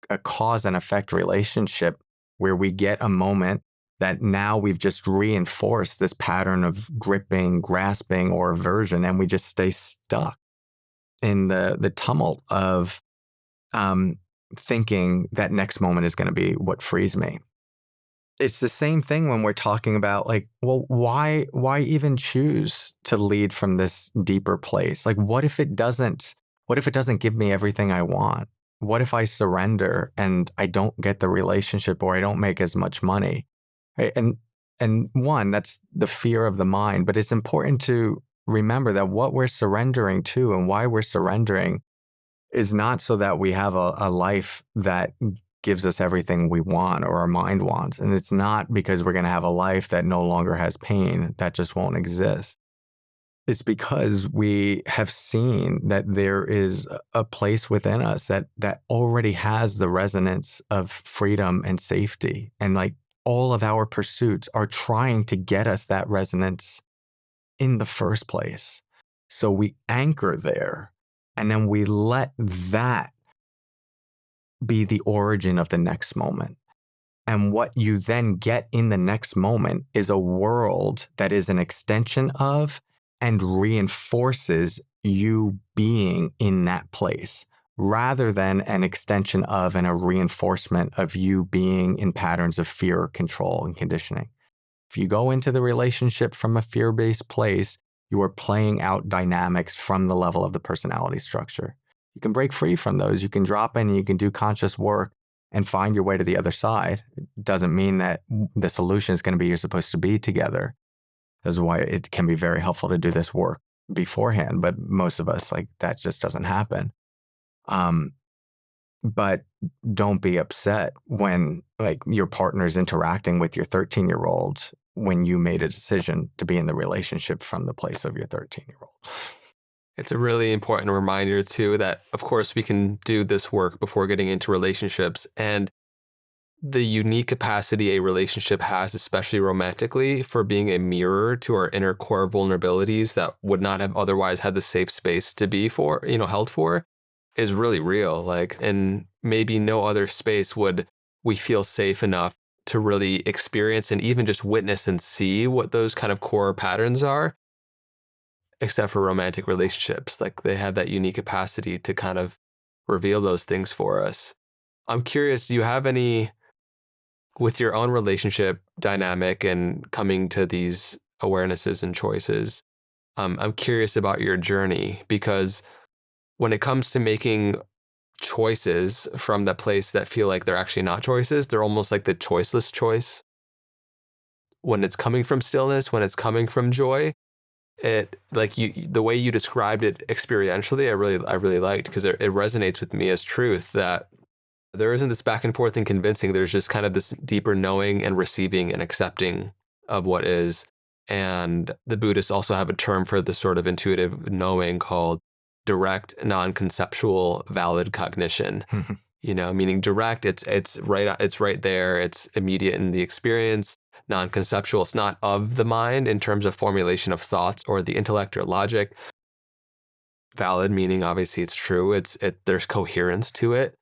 a cause and effect relationship where we get a moment that now we've just reinforced this pattern of gripping, grasping, or aversion, and we just stay stuck in the tumult of thinking that next moment is going to be what frees me. It's the same thing when we're talking about like, well, why even choose to lead from this deeper place? Like, what if it doesn't give me everything I want? what if I surrender and I don't get the relationship or I don't make as much money? Right? And one, that's the fear of the mind, but it's important to remember that what we're surrendering to and why we're surrendering is not so that we have a life that gives us everything we want or our mind wants. And it's not because we're going to have a life that no longer has pain, that just won't exist. It's because we have seen that there is a place within us that already has the resonance of freedom and safety. And like all of our pursuits are trying to get us that resonance in the first place. So we anchor there and then we let that be the origin of the next moment. And what you then get in the next moment is a world that is an extension of and reinforces you being in that place rather than an extension of and a reinforcement of you being in patterns of fear, control, and conditioning. If you go into the relationship from a fear-based place, you are playing out dynamics from the level of the personality structure. You can break free from those. You can drop in and you can do conscious work and find your way to the other side. It doesn't mean that the solution is going to be you're supposed to be together. That's why it can be very helpful to do this work beforehand. But most of us, like, that just doesn't happen. But don't be upset when like your partner's interacting with your 13-year-old when you made a decision to be in the relationship from the place of your 13-year-old. It's a really important reminder too that of course we can do this work before getting into relationships, and the unique capacity a relationship has, especially romantically, for being a mirror to our inner core vulnerabilities that would not have otherwise had the safe space to be for, held for, is really real. Like, and maybe no other space would we feel safe enough to really experience and even just witness and see what those kind of core patterns are, except for romantic relationships. Like, they have that unique capacity to kind of reveal those things for us. I'm curious, do you have any, with your own relationship dynamic and coming to these awarenesses and choices? I'm curious about your journey, because when it comes to making choices from the place that feel like they're actually not choices, they're almost like the choiceless choice. When it's coming from stillness, when it's coming from joy, it, like, the way you described it experientially, I really liked, because it resonates with me as truth that there isn't this back and forth and convincing. There's just kind of this deeper knowing and receiving and accepting of what is. And the Buddhists also have a term for this sort of intuitive knowing called direct, non-conceptual, valid cognition. Meaning direct, it's right there, it's immediate in the experience. Non-conceptual, it's not of the mind in terms of formulation of thoughts or the intellect or logic. Valid, meaning obviously it's true. There's coherence to it.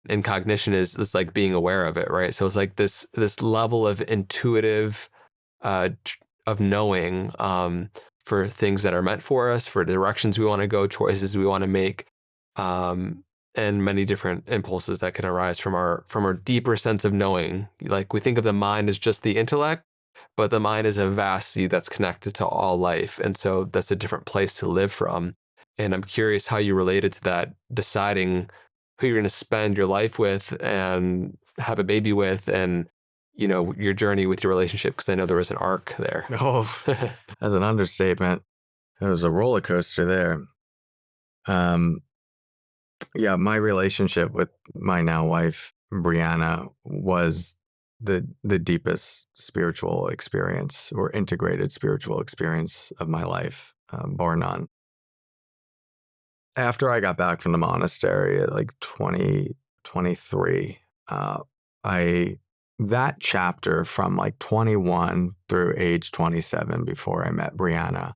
And cognition is like being aware of it, right? So it's like this level of intuitive, of knowing, for things that are meant for us, for directions we want to go, choices we want to make, and many different impulses that can arise from our deeper sense of knowing. Like, we think of the mind as just the intellect, but the mind is a vast sea that's connected to all life, and so that's a different place to live from. And I'm curious how you related to that, deciding who you're going to spend your life with and have a baby with, and your journey with your relationship, because I know there was an arc there. Oh, that's an understatement. It was a roller coaster there. Yeah, my relationship with my now wife, Brianna, was the deepest spiritual experience or integrated spiritual experience of my life, bar none. After I got back from the monastery at like 2023, I that chapter from like 21 through age 27 before I met Brianna,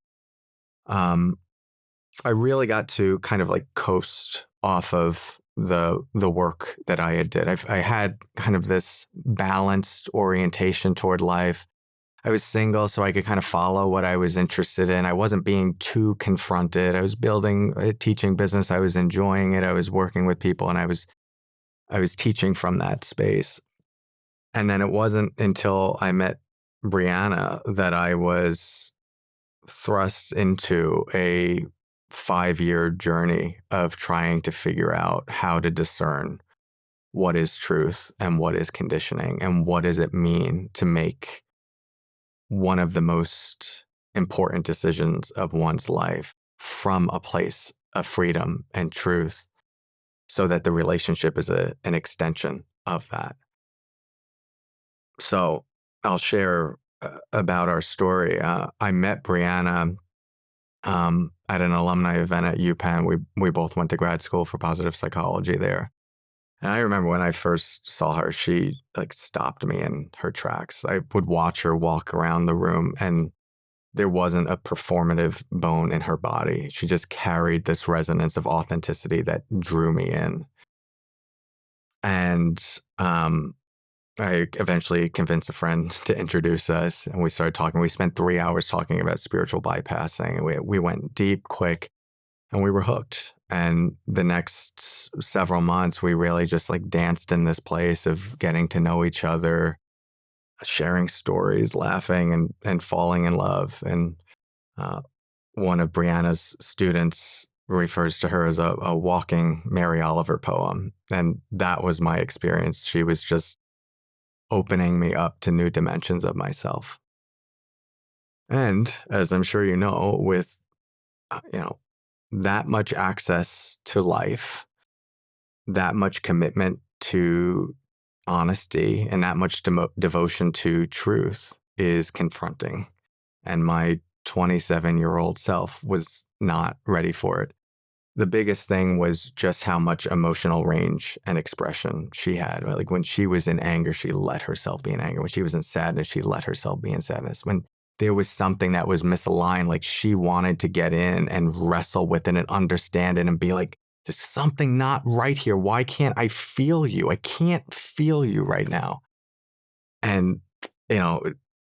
um, I really got to kind of like coast off of the work that I did. I had kind of this balanced orientation toward life. I was single, so I could kind of follow what I was interested in. I wasn't being too confronted. I was building a teaching business. I was enjoying it. I was working with people, and I was teaching from that space. And then it wasn't until I met Brianna that I was thrust into a 5-year journey of trying to figure out how to discern what is truth and what is conditioning and what does it mean to make one of the most important decisions of one's life from a place of freedom and truth so that the relationship is an extension of that. So I'll share about our story. I met Brianna at an alumni event at UPenn. We both went to grad school for positive psychology there. And I remember when I first saw her, she like stopped me in her tracks. I would watch her walk around the room and there wasn't a performative bone in her body. She just carried this resonance of authenticity that drew me in. And I eventually convinced a friend to introduce us, and we started talking. We spent 3 hours talking about spiritual bypassing. We went deep, quick, and we were hooked. And the next several months, we really just like danced in this place of getting to know each other, sharing stories, laughing, and falling in love. And uh, one of Brianna's students refers to her as a walking Mary Oliver poem. And that was my experience. She was just opening me up to new dimensions of myself. And as I'm sure you know, with you know that much access to life, that much commitment to honesty, and that much devotion to truth is confronting. And my 27-year-old self was not ready for it. The biggest thing was just how much emotional range and expression she had. Like when she was in anger, she let herself be in anger. When she was in sadness, she let herself be in sadness. When there was something that was misaligned, like she wanted to get in and wrestle with it and understand it and be like, there's something not right here. Why can't I feel you? I can't feel you right now. And, you know,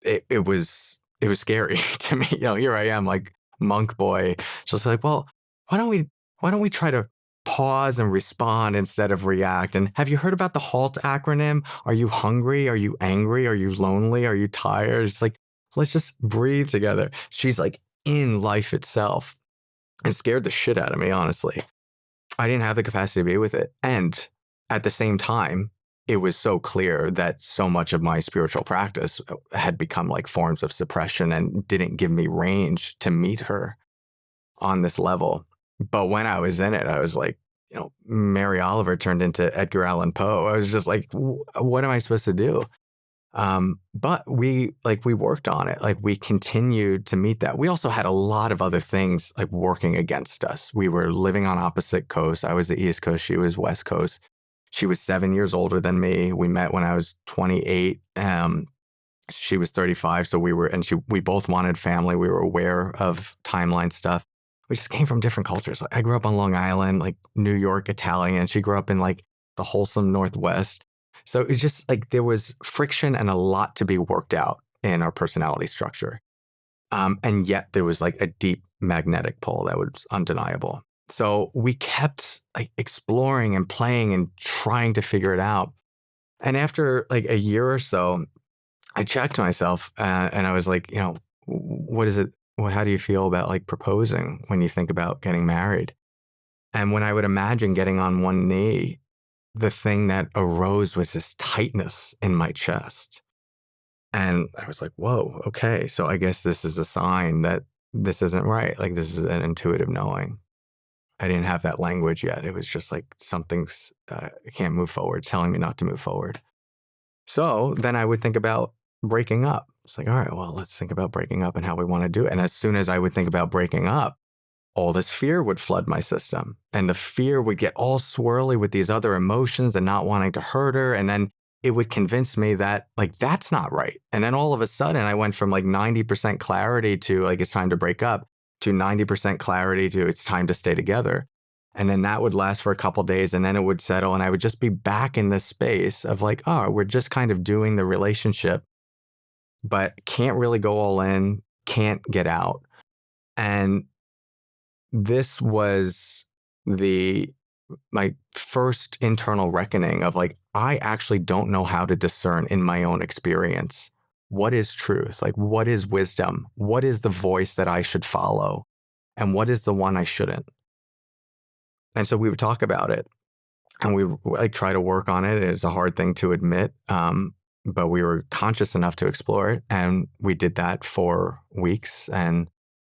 it was scary to me. Here I am, like monk boy, just like, well, why don't we try to pause and respond instead of react? And have you heard about the HALT acronym? Are you hungry? Are you angry? Are you lonely? Are you tired? It's like, let's just breathe together. She's like in life itself and scared the shit out of me, honestly. I didn't have the capacity to be with it. And at the same time, it was so clear that so much of my spiritual practice had become like forms of suppression and didn't give me range to meet her on this level. But when I was in it, I was like, Mary Oliver turned into Edgar Allan Poe. I was just like, what am I supposed to do? But we worked on it. Like we continued to meet that. We also had a lot of other things like working against us. We were living on opposite coasts. I was the East Coast. She was West Coast. She was 7 years older than me. We met when I was 28. She was 35. So we both wanted family. We were aware of timeline stuff. We just came from different cultures. Like I grew up on Long Island, like New York Italian. She grew up in like the wholesome Northwest. So it's just like there was friction and a lot to be worked out in our personality structure. And yet there was like a deep magnetic pull that was undeniable. So we kept like exploring and playing and trying to figure it out. And after like a year or so, I checked myself and I was like, what is it? How do you feel about like proposing when you think about getting married? And when I would imagine getting on one knee, the thing that arose was this tightness in my chest. And I was like, whoa, okay. So I guess this is a sign that this isn't right. Like this is an intuitive knowing. I didn't have that language yet. It was just like something's, I can't move forward, telling me not to move forward. So then I would think about breaking up. It's like, all right, well, let's think about breaking up and how we want to do it. And as soon as I would think about breaking up, all this fear would flood my system. And the fear would get all swirly with these other emotions and not wanting to hurt her. And then it would convince me that like, that's not right. And then all of a sudden I went from like 90% clarity to like, it's time to break up to 90% clarity to it's time to stay together. And then that would last for a couple of days and then it would settle. And I would just be back in this space of like, oh, we're just kind of doing the relationship, but can't really go all in, can't get out. And this was my first internal reckoning of like, I actually don't know how to discern in my own experience. What is truth? Like, what is wisdom? What is the voice that I should follow? And what is the one I shouldn't? And so we would talk about it, and we would like try to work on it. It's a hard thing to admit, but we were conscious enough to explore it. And we did that for weeks, and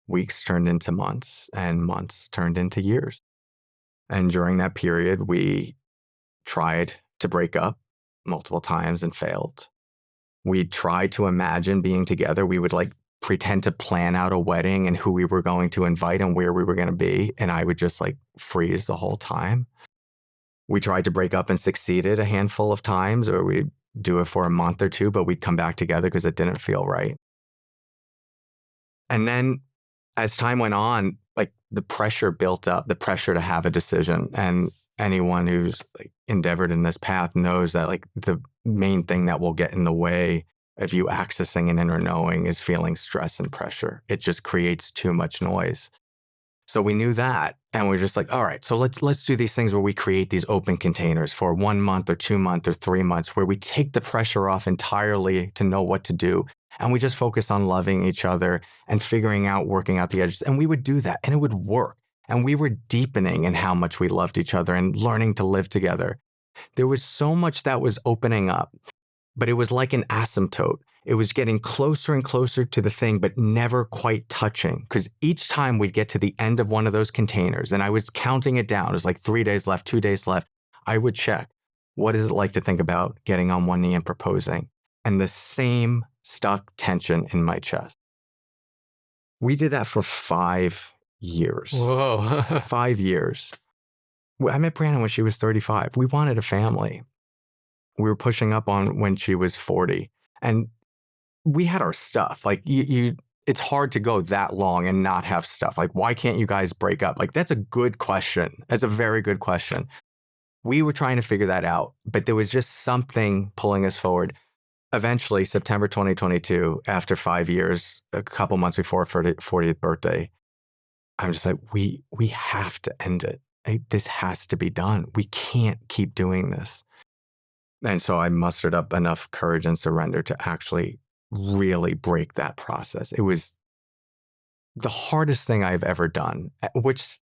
weeks turned into months, and months turned into years. And during that period, we tried to break up multiple times and failed. We tried to imagine being together. We would like pretend to plan out a wedding and who we were going to invite and where we were going to be. And I would just like freeze the whole time. We tried to break up and succeeded a handful of times, or we'd do it for a month or two, but we'd come back together because it didn't feel right. And then as time went on, like the pressure built up, the pressure to have a decision. And anyone who's like endeavored in this path knows that like the main thing that will get in the way of you accessing an inner knowing is feeling stress and pressure. It just creates too much noise. So we knew that, and we're just like, all right, so let's do these things where we create these open containers for 1 month or 2 months or 3 months, where we take the pressure off entirely to know what to do, and we just focus on loving each other and figuring out, working out the edges. And we would do that, and it would work. And we were deepening in how much we loved each other and learning to live together. There was so much that was opening up, but it was like an asymptote. It was getting closer and closer to the thing, but never quite touching. Because each time we'd get to the end of one of those containers, and I was counting it down, it was like 3 days left, 2 days left, I would check, what is it like to think about getting on one knee and proposing? And the same stuck tension in my chest. We did that for 5 years. Whoa. 5 years. I met Brianna when she was 35. We wanted a family. We were pushing up on when she was 40. And we had our stuff. Like it's hard to go that long and not have stuff. Like, why can't you guys break up? Like, that's a good question. That's a very good question. We were trying to figure that out, but there was just something pulling us forward. Eventually, September 2022, after 5 years, a couple months before our 40th birthday, I'm just like, we have to end it. Like, this has to be done. We can't keep doing this. And so I mustered up enough courage and surrender to actually really break that process. It was the hardest thing I've ever done, which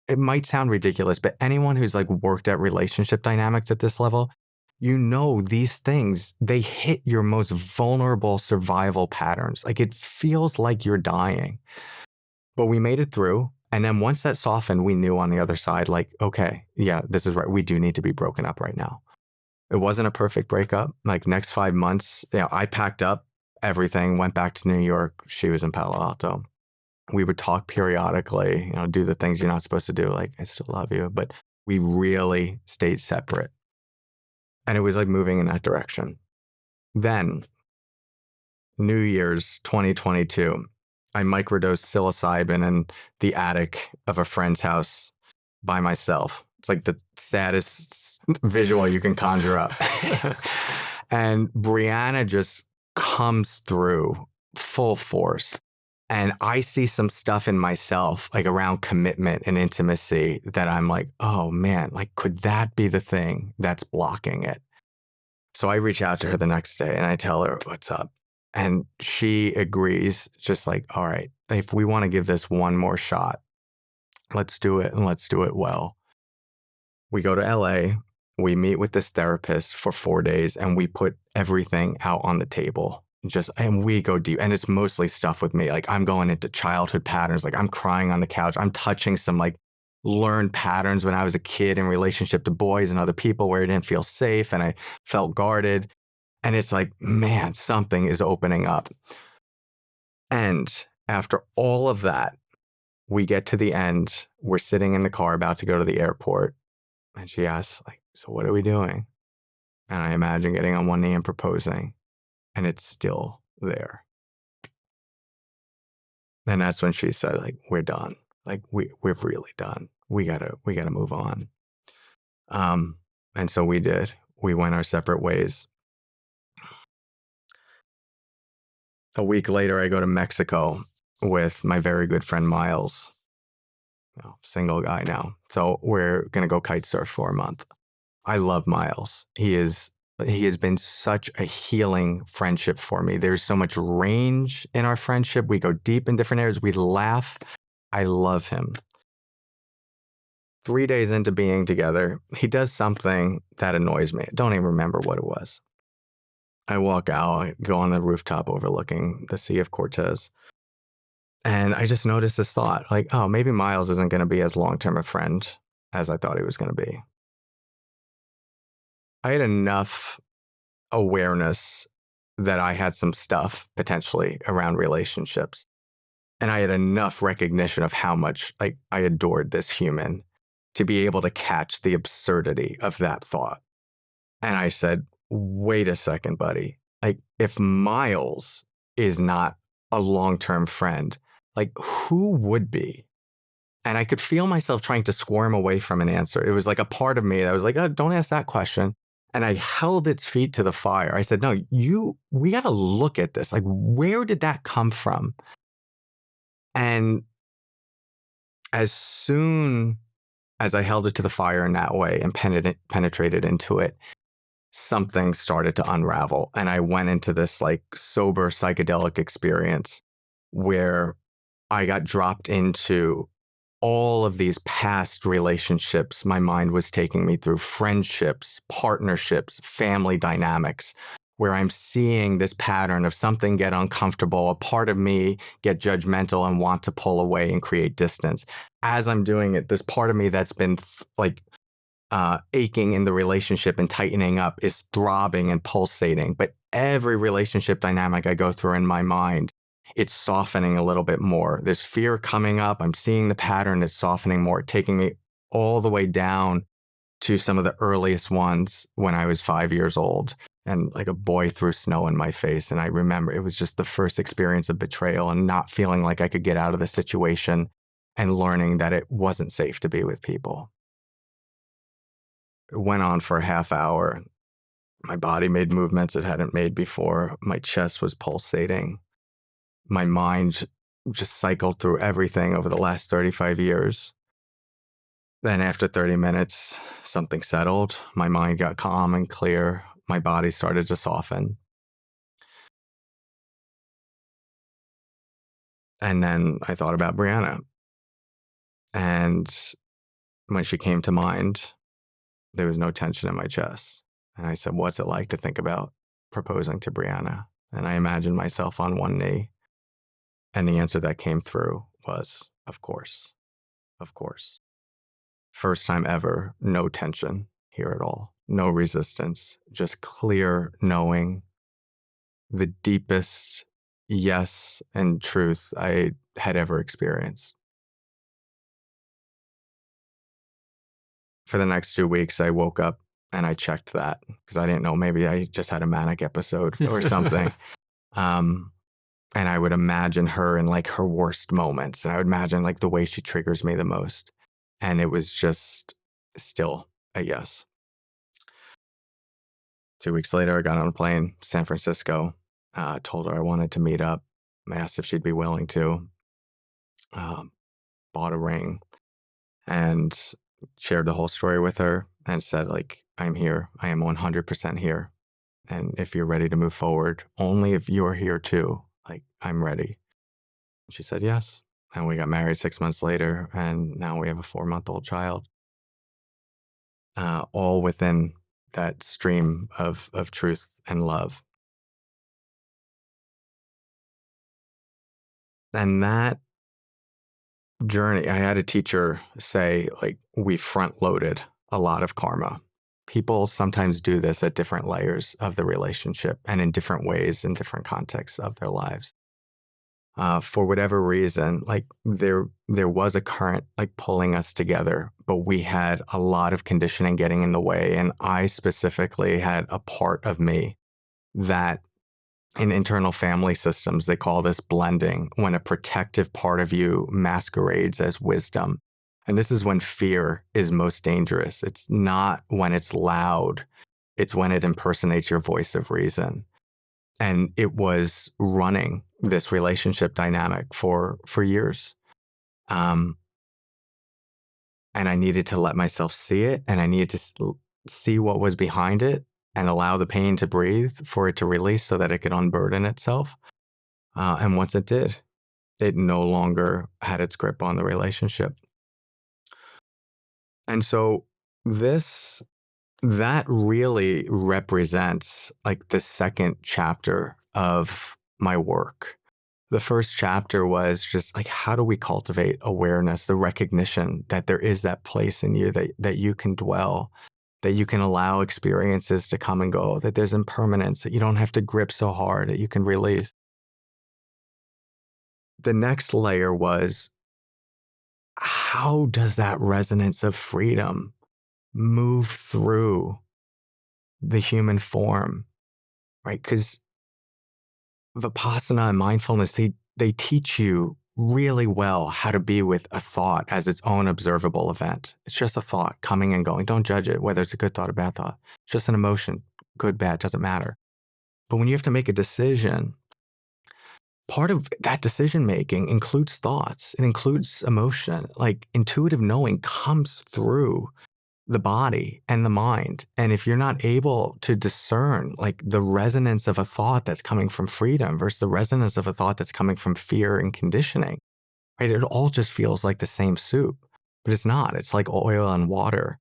it might sound ridiculous, but anyone who's like worked at relationship dynamics at this level, you know, these things, they hit your most vulnerable survival patterns. Like it feels like you're dying. But we made it through. And then once that softened, we knew on the other side, like, okay, yeah, this is right. We do need to be broken up right now. It wasn't a perfect breakup. Like next 5 months, I packed up everything, went back to New York. She was in Palo Alto. We would talk periodically, do the things you're not supposed to do. Like, I still love you, but we really stayed separate. And it was like moving in that direction. Then New Year's 2022, I microdosed psilocybin in the attic of a friend's house by myself. It's like the saddest visual you can conjure up. And Brianna just comes through full force. And I see some stuff in myself, like around commitment and intimacy, that I'm like, oh man, like, could that be the thing that's blocking it? So I reach out to her the next day and I tell her what's up. And she agrees, just like, all right, if we want to give this one more shot, let's do it, and let's do it well. We go to LA, we meet with this therapist for 4 days, and we put everything out on the table. And we go deep. And it's mostly stuff with me. Like, I'm going into childhood patterns. Like, I'm crying on the couch. I'm touching some like learned patterns when I was a kid in relationship to boys and other people where I didn't feel safe and I felt guarded. And it's like, man, something is opening up. And after all of that, we get to the end. We're sitting in the car about to go to the airport. And she asks, like, so what are we doing? And I imagine getting on one knee and proposing. And it's still there. And that's when she said, like, we're done. Like, we're really done. We gotta move on. And so we did. We went our separate ways. A week later, I go to Mexico with my very good friend Miles. Single guy now. So we're gonna go kite surf for a month. I love Miles. He has been such a healing friendship for me. There's so much range in our friendship. We go deep in different areas. We laugh. I love him. 3 days into being together, he does something that annoys me. I don't even remember what it was. I walk out, I go on the rooftop overlooking the Sea of Cortez. And I just noticed this thought like, oh, maybe Miles isn't going to be as long term a friend as I thought he was going to be. I had enough awareness that I had some stuff potentially around relationships. And I had enough recognition of how much like I adored this human to be able to catch the absurdity of that thought. And I said, wait a second, buddy. Like, if Miles is not a long term friend, like, who would be? And I could feel myself trying to squirm away from an answer. It was like a part of me that was like, oh, don't ask that question. And I held its feet to the fire. I said, no, we got to look at this. Like, where did that come from? And as soon as I held it to the fire in that way and penetrated into it, something started to unravel. And I went into this like sober psychedelic experience where I got dropped into all of these past relationships my mind was taking me through, friendships, partnerships, family dynamics, where I'm seeing this pattern of something get uncomfortable, a part of me get judgmental and want to pull away and create distance. As I'm doing it, this part of me that's been like aching in the relationship and tightening up is throbbing and pulsating. But every relationship dynamic I go through in my mind, it's softening a little bit more. There's fear coming up. I'm seeing the pattern. It's softening more, taking me all the way down to some of the earliest ones when I was 5 years old. And like a boy threw snow in my face. And I remember it was just the first experience of betrayal and not feeling like I could get out of the situation and learning that it wasn't safe to be with people. It went on for a half hour. My body made movements it hadn't made before. My chest was pulsating. My mind just cycled through everything over the last 35 years. Then after 30 minutes, something settled. My mind got calm and clear. My body started to soften. And then I thought about Brianna. And when she came to mind, there was no tension in my chest. And I said, what's it like to think about proposing to Brianna? And I imagined myself on one knee. And the answer that came through was, of course, of course. First time ever, no tension here at all, no resistance, just clear knowing, the deepest yes and truth I had ever experienced. For the next 2 weeks, I woke up and I checked that because I didn't know, maybe I just had a manic episode or something. Um, and I would imagine her in like her worst moments. And I would imagine like the way she triggers me the most. And it was just still a yes. 2 weeks later, I got on a plane, San Francisco, told her I wanted to meet up. I asked if she'd be willing to, um, bought a ring and shared the whole story with her and said, like, I'm here. I am 100% here. And if you're ready to move forward, only if you're here too, like, I'm ready. She said yes. And we got married 6 months later. And now we have a 4-month-old child, all within that stream of truth and love. And that journey, I had a teacher say, like, we front loaded a lot of karma. People sometimes do this at different layers of the relationship and in different ways, in different contexts of their lives. For whatever reason, like there was a current like pulling us together, but we had a lot of conditioning getting in the way. And I specifically had a part of me that in internal family systems, they call this blending, when a protective part of you masquerades as wisdom. And this is when fear is most dangerous. It's not when it's loud, it's when it impersonates your voice of reason. And it was running this relationship dynamic for years. Um, and I needed to let myself see it, and I needed to see what was behind it and allow the pain to breathe for it to release so that it could unburden itself. And once it did, it no longer had its grip on the relationship. And so this that really represents like the second chapter of my work. The first chapter was just like, how do we cultivate awareness, the recognition that there is that place in you that you can dwell, that you can allow experiences to come and go, that there's impermanence, that you don't have to grip so hard, that you can release. The next layer was, how does that resonance of freedom move through the human form, right? Because Vipassana and mindfulness, they teach you really well how to be with a thought as its own observable event. It's just a thought coming and going. Don't judge it, whether it's a good thought or bad thought. It's just an emotion, good, bad, doesn't matter. But when you have to make a decision, part of that decision making includes thoughts, it includes emotion. Like intuitive knowing comes through the body and the mind. And if you're not able to discern like the resonance of a thought that's coming from freedom versus the resonance of a thought that's coming from fear and conditioning, right? It all just feels like the same soup, but it's not. It's like oil and water.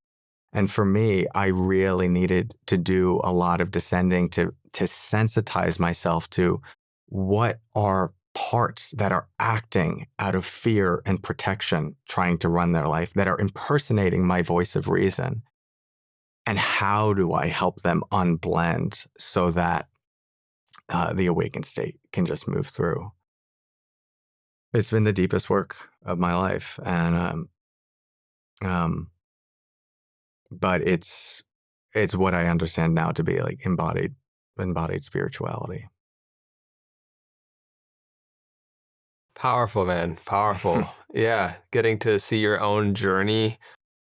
And for me, I really needed to do a lot of descending to sensitize myself to what are parts that are acting out of fear and protection, trying to run their life, that are impersonating my voice of reason. And how do I help them unblend so that the awakened state can just move through? It's been the deepest work of my life. Um, but it's what I understand now to be like embodied spirituality. Powerful, man. Powerful. Yeah. Getting to see your own journey.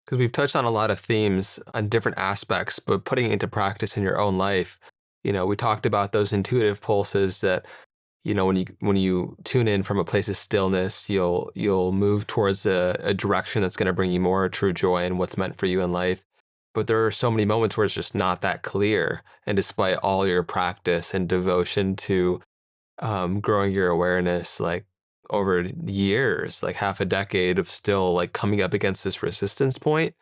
Because we've touched on a lot of themes on different aspects, but putting it into practice in your own life. We talked about those intuitive pulses that, when you tune in from a place of stillness, you'll move towards a direction that's going to bring you more true joy and what's meant for you in life. But there are so many moments where it's just not that clear. And despite all your practice and devotion to growing your awareness, like over years, like half a decade of still like coming up against this resistance point.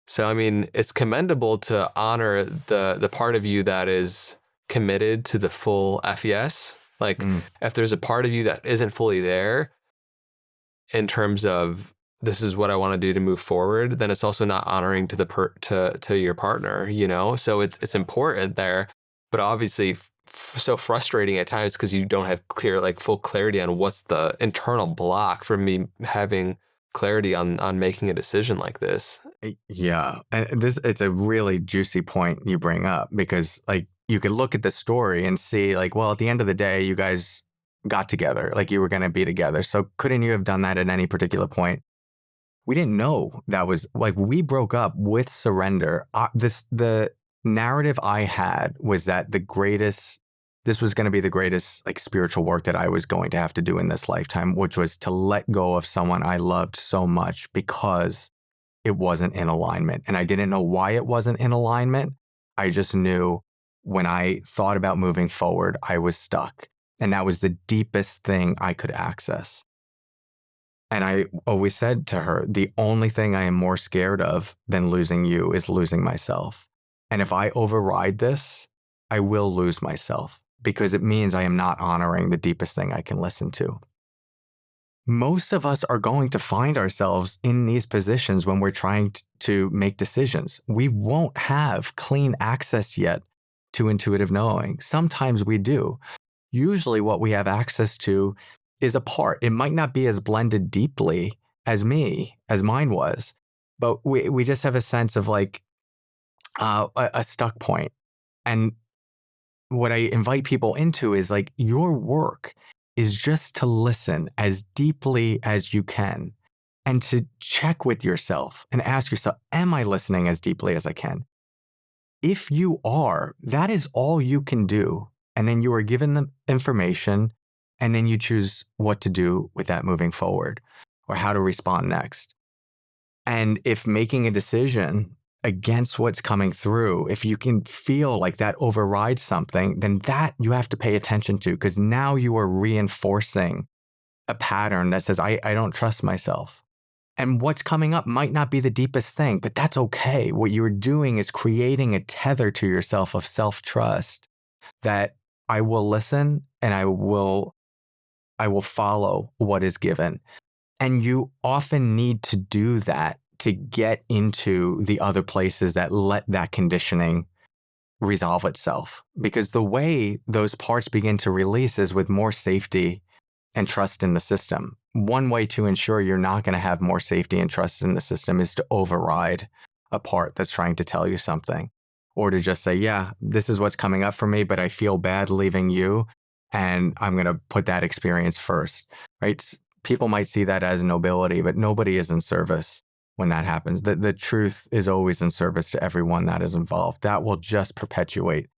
So I mean, it's commendable to honor the part of you that is committed to the full FES. Like Mm. if there's a part of you that isn't fully there in terms of this is what I want to do to move forward, then it's also not honoring to to your partner, So it's important there, but obviously so frustrating at times because you don't have clear like full clarity on what's the internal block for me having clarity on making a decision like this. Yeah. And it's a really juicy point you bring up because like you could look at the story and see like, well, at the end of the day, you guys got together, like you were going to be together. So couldn't you have done that at any particular point? We didn't know that was like we broke up with surrender. The narrative I had was that this was going to be the greatest like spiritual work that I was going to have to do in this lifetime, which was to let go of someone I loved so much because it wasn't in alignment. And I didn't know why it wasn't in alignment. I just knew when I thought about moving forward, I was stuck. And that was the deepest thing I could access. And I always said to her, the only thing I am more scared of than losing you is losing myself. And if I override this, I will lose myself because it means I am not honoring the deepest thing I can listen to. Most of us are going to find ourselves in these positions when we're trying to make decisions. We won't have clean access yet to intuitive knowing. Sometimes we do. Usually what we have access to is a part. It might not be as blended deeply as mine was, but we just have a sense of like a stuck point. And what I invite people into is like your work is just to listen as deeply as you can and to check with yourself and ask yourself, am I listening as deeply as I can? If you are, that is all you can do. And then you are given the information and then you choose what to do with that moving forward or how to respond next. And if making a decision against what's coming through, if you can feel like that overrides something, then that you have to pay attention to because now you are reinforcing a pattern that says, I don't trust myself. And what's coming up might not be the deepest thing, but that's okay. What you're doing is creating a tether to yourself of self-trust that I will listen and I will follow what is given. And you often need to do that to get into the other places that let that conditioning resolve itself. Because the way those parts begin to release is with more safety and trust in the system. One way to ensure you're not going to have more safety and trust in the system is to override a part that's trying to tell you something, or to just say, yeah, this is what's coming up for me, but I feel bad leaving you, and I'm going to put that experience first, right? People might see that as nobility, but nobody is in service when that happens. The truth is always in service to everyone that is involved. That will just perpetuate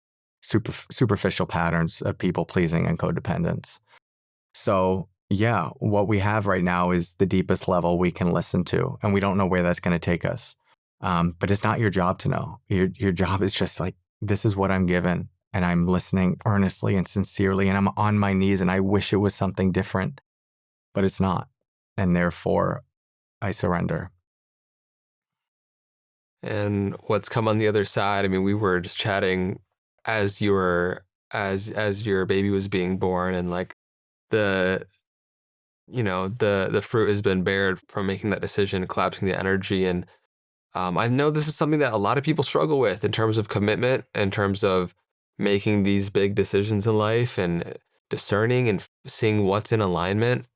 superficial patterns of people pleasing and codependence. So, yeah, what we have right now is the deepest level we can listen to, and we don't know where that's going to take us. But it's not your job to know. Your job is just like, this is what I'm given, and I'm listening earnestly and sincerely, and I'm on my knees, and I wish it was something different, but it's not. And therefore, I surrender. And what's come on the other side? I mean, we were just chatting as you were as your baby was being born, and like the the fruit has been bared from making that decision, collapsing the energy. And I know this is something that a lot of people struggle with in terms of commitment, in terms of making these big decisions in life, and discerning and seeing what's in alignment.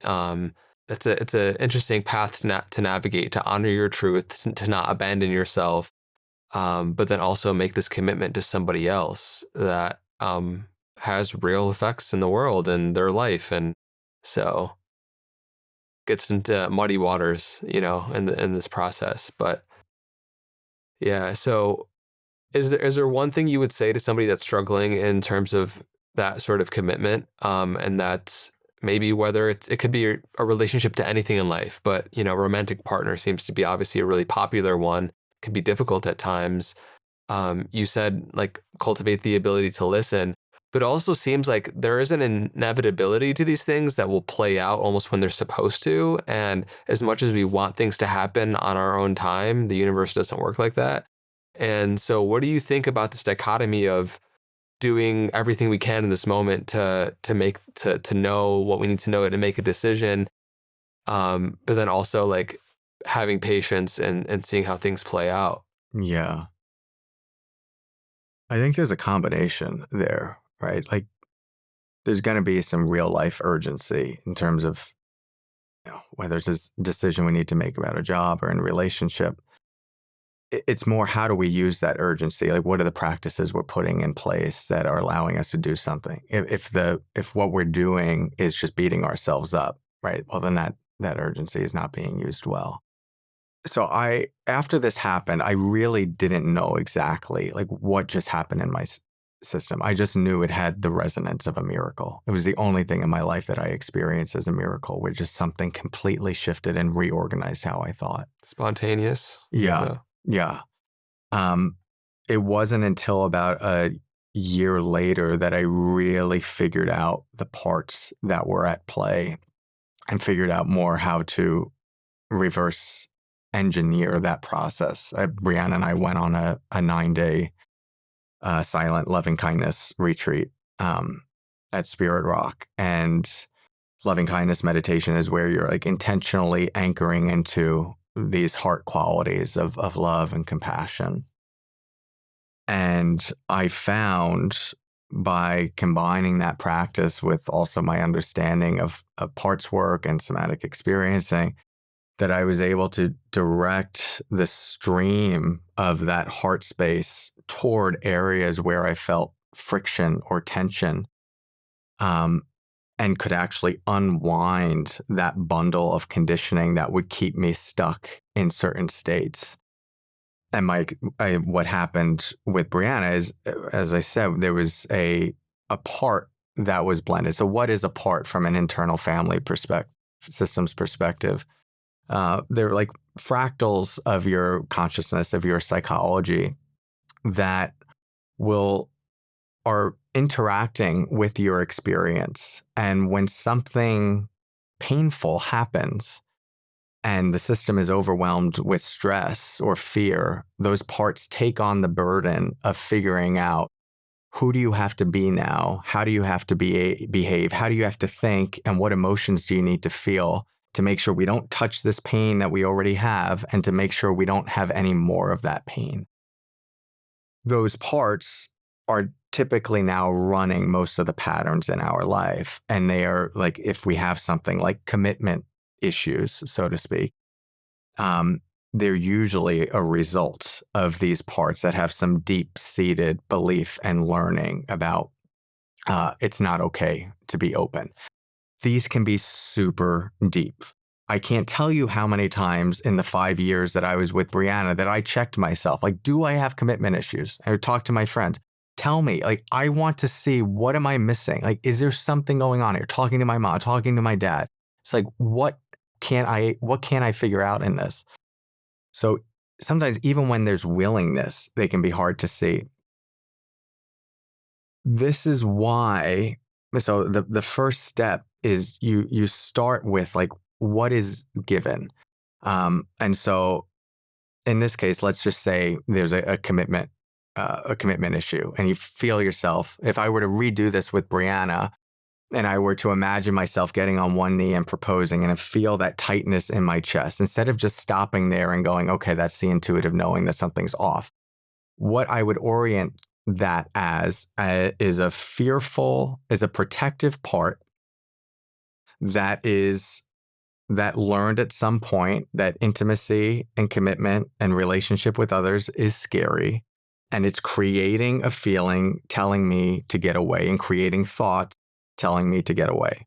It's a interesting path to navigate, to honor your truth, to not abandon yourself, but then also make this commitment to somebody else that has real effects in the world and their life. And so gets into muddy waters, in this process. But yeah, so is there one thing you would say to somebody that's struggling in terms of that sort of commitment? And that's maybe whether it could be a relationship to anything in life, but romantic partner seems to be obviously a really popular one, can be difficult at times. You said like cultivate the ability to listen, but it also seems like there is an inevitability to these things that will play out almost when they're supposed to. And as much as we want things to happen on our own time, the universe doesn't work like that. And so, what do you think about this dichotomy of doing everything we can in this moment to know what we need to know to make a decision, but then also like having patience and seeing how things play out? Yeah. I think there's a combination there, right? Like, there's going to be some real life urgency in terms of, whether it's a decision we need to make about a job or in a relationship. It's more, how do we use that urgency? Like, what are the practices we're putting in place that are allowing us to do something? If what we're doing is just beating ourselves up, right? Well, then that urgency is not being used well. So after this happened, I really didn't know exactly like what just happened in my system. I just knew it had the resonance of a miracle. It was the only thing in my life that I experienced as a miracle, where just something completely shifted and reorganized how I thought. Spontaneous. Yeah. Yeah. Yeah. Um, it wasn't until about a year later that I really figured out the parts that were at play and figured out more how to reverse engineer that process. Brianna and I went on a 9-day silent loving kindness retreat at Spirit Rock. And loving kindness meditation is where you're like intentionally anchoring into these heart qualities of love and compassion. And I found, by combining that practice with also my understanding of parts work and somatic experiencing, that I was able to direct the stream of that heart space toward areas where I felt friction or tension, um, and could actually unwind that bundle of conditioning that would keep me stuck in certain states. And what happened with Brianna is, as I said, there was a part that was blended. So, what is a part from an internal family systems perspective? They're like fractals of your consciousness, of your psychology, that will are interacting with your experience. And when something painful happens and the system is overwhelmed with stress or fear, those parts take on the burden of figuring out, who do you have to be now? How do you have to behave? How do you have to think? And what emotions do you need to feel to make sure we don't touch this pain that we already have and to make sure we don't have any more of that pain? Those parts are typically now running most of the patterns in our life. And they are like, if we have something like commitment issues, so to speak, they're usually a result of these parts that have some deep-seated belief and learning about it's not okay to be open. These can be super deep. I can't tell you how many times in the 5 years that I was with Brianna that I checked myself, like, do I have commitment issues? I would talk to my friends. Tell me, like, I want to see, what am I missing? Like, is there something going on here? Talking to my mom, talking to my dad. It's like, what can I figure out in this? So sometimes even when there's willingness, they can be hard to see. This is why, so the first step is you start with, like, what is given. And so in this case, let's just say there's a commitment issue and you feel yourself, if I were to redo this with Brianna, and I were to imagine myself getting on one knee and proposing and I feel that tightness in my chest, instead of just stopping there and going, okay, that's the intuitive knowing that something's off, what I would orient that as is a protective part that learned at some point that intimacy and commitment and relationship with others is scary. And it's creating a feeling telling me to get away and creating thought telling me to get away.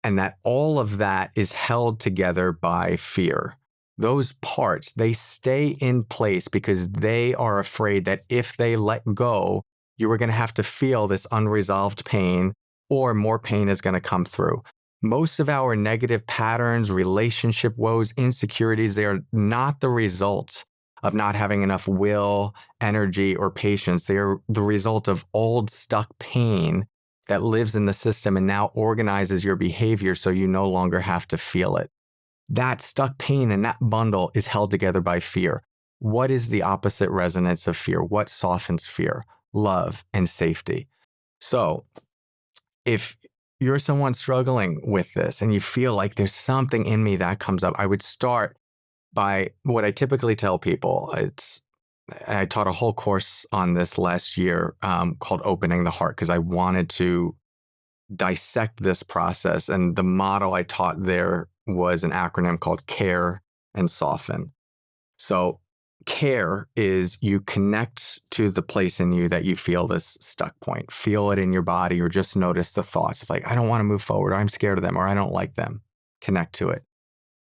And that all of that is held together by fear. Those parts, they stay in place because they are afraid that if they let go, you are going to have to feel this unresolved pain or more pain is going to come through. Most of our negative patterns, relationship woes, insecurities, they are not the result of not having enough will, energy, or patience. They are the result of old stuck pain that lives in the system and now organizes your behavior so you no longer have to feel it. That stuck pain and that bundle is held together by fear. What is the opposite resonance of fear? What softens fear? Love and safety. So if you're someone struggling with this and you feel like there's something in me that comes up, I would start by what I typically tell people. I taught a whole course on this last year called Opening the Heart because I wanted to dissect this process. And the model I taught there was an acronym called CARE and SOFTEN. So care is you connect to the place in you that you feel this stuck point. Feel it in your body or just notice the thoughts of, like, I don't want to move forward, or I'm scared of them, or I don't like them. Connect to it.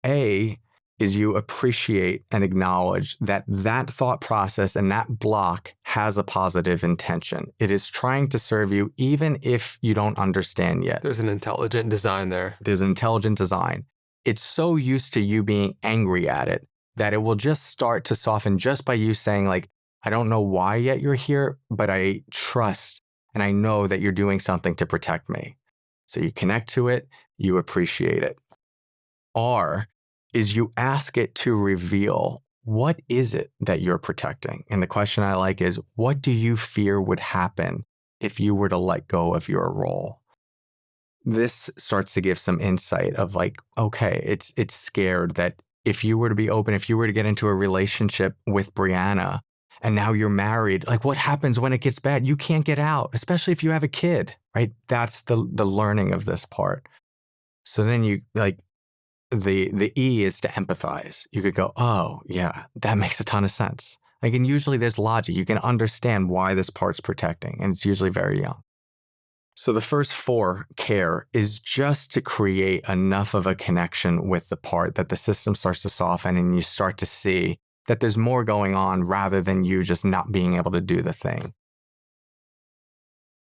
A is you appreciate and acknowledge that that thought process and that block has a positive intention. It is trying to serve you even if you don't understand yet. There's an intelligent design there. There's an intelligent design. It's so used to you being angry at it that it will just start to soften just by you saying, like, I don't know why yet you're here, but I trust and I know that you're doing something to protect me. So you connect to it, you appreciate it. R is you ask it to reveal, what is it that you're protecting? And the question I like is, what do you fear would happen if you were to let go of your role? This starts to give some insight of, like, okay, it's scared that if you were to be open, if you were to get into a relationship with Brianna and now you're married, like, what happens when it gets bad? You can't get out, especially if you have a kid, right? That's the learning of this part. So then you, like, the E is to empathize. You could go, oh yeah, that makes a ton of sense. Like, and usually there's logic. You can understand why this part's protecting, and it's usually very young. So the first 4, care, is just to create enough of a connection with the part that the system starts to soften and you start to see that there's more going on rather than you just not being able to do the thing.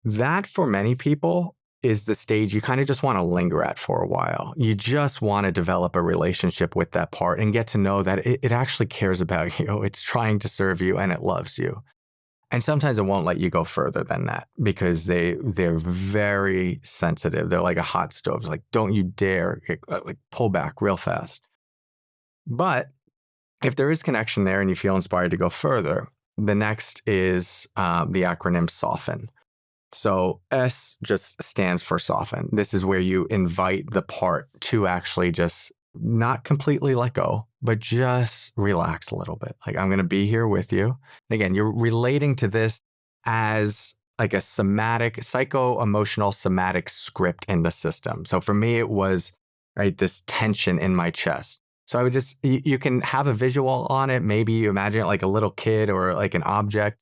That, for many people, is the stage you kind of just want to linger at for a while. You just want to develop a relationship with that part and get to know that it actually cares about you. It's trying to serve you and it loves you. And sometimes it won't let you go further than that because they're very sensitive. They're like a hot stove. It's like, don't you dare like pull back real fast. But if there is connection there and you feel inspired to go further, the next is the acronym SOFTEN. So S just stands for soften. This is where you invite the part to actually just not completely let go, but just relax a little bit. Like, I'm going to be here with you. And again, you're relating to this as like a somatic, psycho-emotional somatic script in the system. So for me, it was, right, this tension in my chest. So I would just, you can have a visual on it. Maybe you imagine it like a little kid or like an object,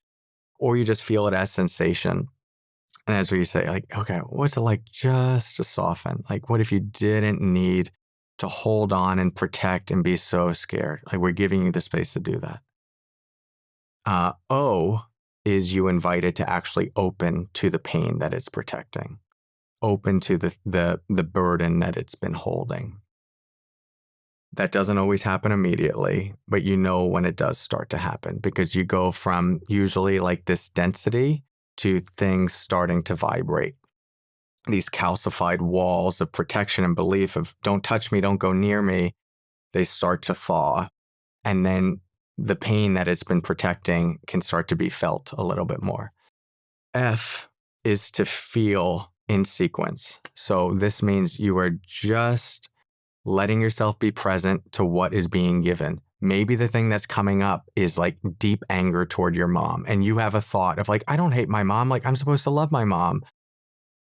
or you just feel it as sensation. And that's what you say, like, okay, what's it like just to soften? Like, what if you didn't need to hold on and protect and be so scared? Like, we're giving you the space to do that. O is you invited to actually open to the pain that it's protecting, open to the burden that it's been holding. That doesn't always happen immediately, but you know when it does start to happen because you go from usually like this density to things starting to vibrate. These calcified walls of protection and belief of don't touch me, don't go near me, they start to thaw. And then the pain that it's been protecting can start to be felt a little bit more. F is to feel in sequence. So this means you are just letting yourself be present to what is being given. Maybe the thing that's coming up is like deep anger toward your mom. And you have a thought of like, I don't hate my mom. Like, I'm supposed to love my mom.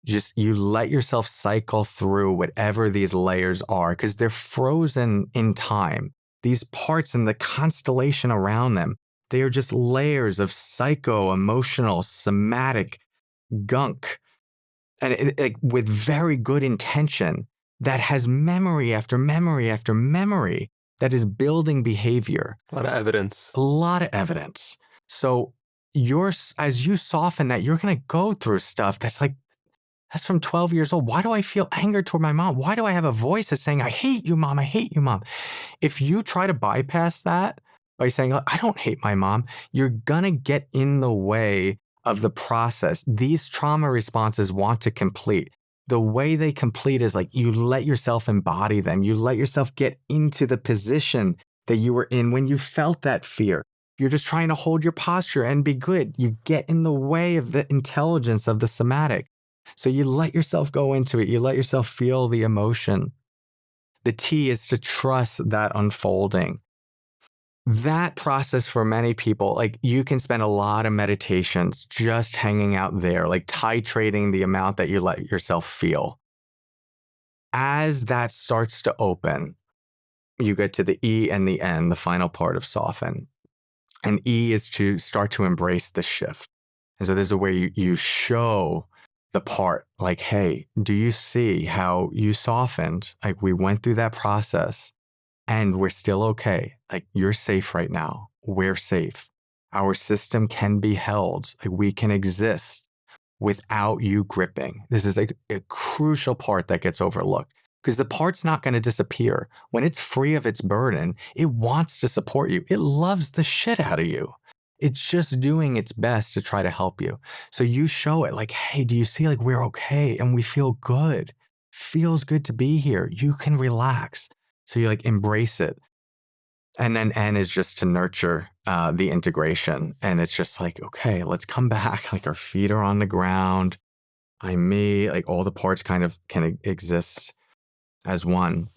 Just you let yourself cycle through whatever these layers are because they're frozen in time. These parts and the constellation around them, they are just layers of psycho, emotional, somatic gunk. And with very good intention that has memory after memory after memory that is building behavior. A lot of evidence. A lot of evidence. So as you soften that, you're going to go through stuff that's like, that's from 12 years old. Why do I feel anger toward my mom? Why do I have a voice that's saying, I hate you, mom. I hate you, mom. If you try to bypass that by saying, I don't hate my mom, you're going to get in the way of the process. These trauma responses want to complete. The way they complete is like you let yourself embody them. You let yourself get into the position that you were in when you felt that fear. You're just trying to hold your posture and be good. You get in the way of the intelligence of the somatic. So you let yourself go into it. You let yourself feel the emotion. The T is to trust that unfolding. That process for many people, like you can spend a lot of meditations just hanging out there, like titrating the amount that you let yourself feel. As that starts to open, you get to the E and the N, the final part of soften. And E is to start to embrace the shift. And so this is where you show the part like, hey, do you see how you softened? Like we went through that process and we're still okay. Like you're safe right now. We're safe. Our system can be held. Like we can exist without you gripping. This is a crucial part that gets overlooked because the part's not going to disappear. When it's free of its burden, it wants to support you. It loves the shit out of you. It's just doing its best to try to help you. So you show it like, hey, do you see like we're okay and we feel good? Feels good to be here. You can relax. So you like embrace it. And then N is just to nurture the integration. And it's just like, okay, let's come back. Like our feet are on the ground. I'm me. Like all the parts kind of can exist as one.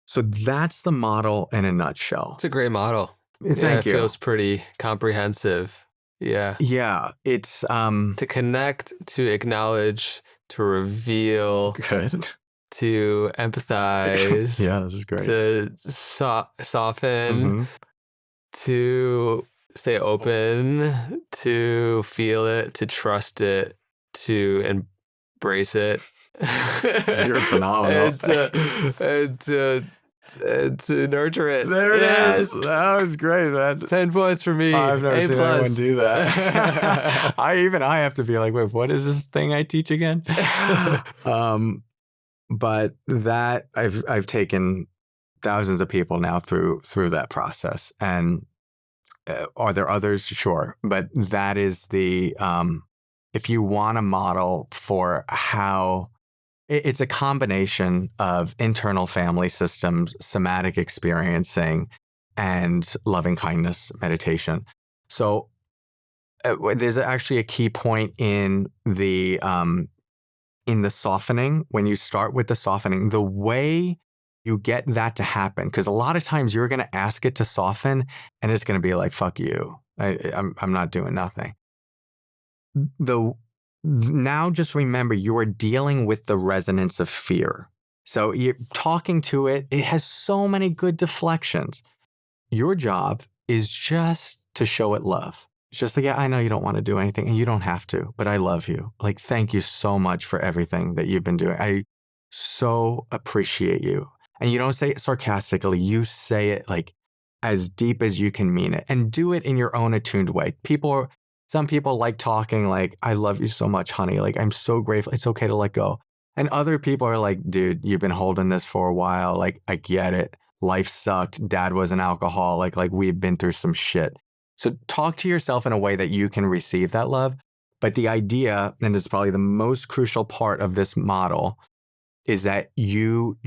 So that's the model in a nutshell. It's a great model. Thank you. It feels pretty comprehensive. Yeah. Yeah. It's to connect, to acknowledge, to reveal, good. to empathize. Yeah, this is great. To soften, to stay open, to feel it, to trust it, to embrace it. You're phenomenal. and to nurture it. There it is. That was great, man. 10 points for me. I've never seen anyone do that. I have to be like, wait, what is this thing I teach again? But that I've taken thousands of people now through that process, and Are there others? Sure. But that is if you want a model for how it's a combination of internal family systems, somatic experiencing, and loving kindness meditation. So there's actually a key point in the softening. When you start with the softening, the way you get that to happen, because a lot of times you're going to ask it to soften, and it's going to be like, "Fuck you, I'm not doing nothing." The Now just remember you are dealing with the resonance of fear. So you're talking to it. It has so many good deflections. Your job is just to show it love. It's just like, yeah, I know you don't want to do anything and you don't have to, but I love you. Like, thank you so much for everything that you've been doing. I so appreciate you. And you don't say it sarcastically, you say it like as deep as you can mean it, and do it in your own attuned way. Some people like talking like, I love you so much, honey. Like, I'm so grateful. It's okay to let go. And other people are like, dude, you've been holding this for a while. Like, I get it. Life sucked. Dad was an alcoholic. Like, we've been through some shit. So talk to yourself in a way that you can receive that love. But the idea, and this is probably the most crucial part of this model, is that you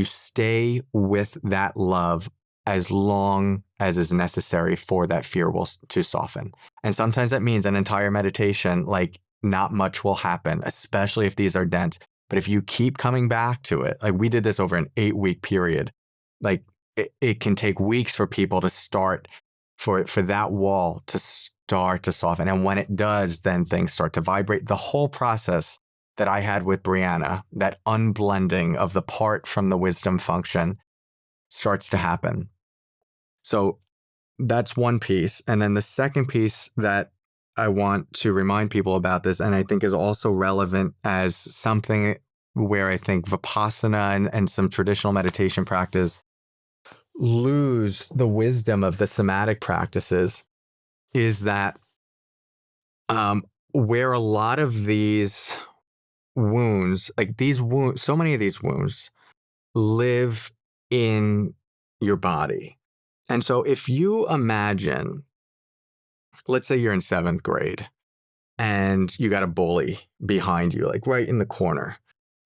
stay with that love as long as is necessary for that fear to soften. And sometimes that means an entire meditation, like not much will happen, especially if these are dense. But if you keep coming back to it, like we did this over an 8-week period, like it can take weeks for people to start, for that wall to start to soften. And when it does, then things start to vibrate. The whole process that I had with Brianna, that unblending of the part from the wisdom function, starts to happen. So that's one piece. And then the second piece that I want to remind people about this, and I think is also relevant as something where I think Vipassana and some traditional meditation practice lose the wisdom of the somatic practices, is that where a lot of these wounds, so many of these wounds live in your body. And so if you imagine, let's say you're in 7th grade and you got a bully behind you, like right in the corner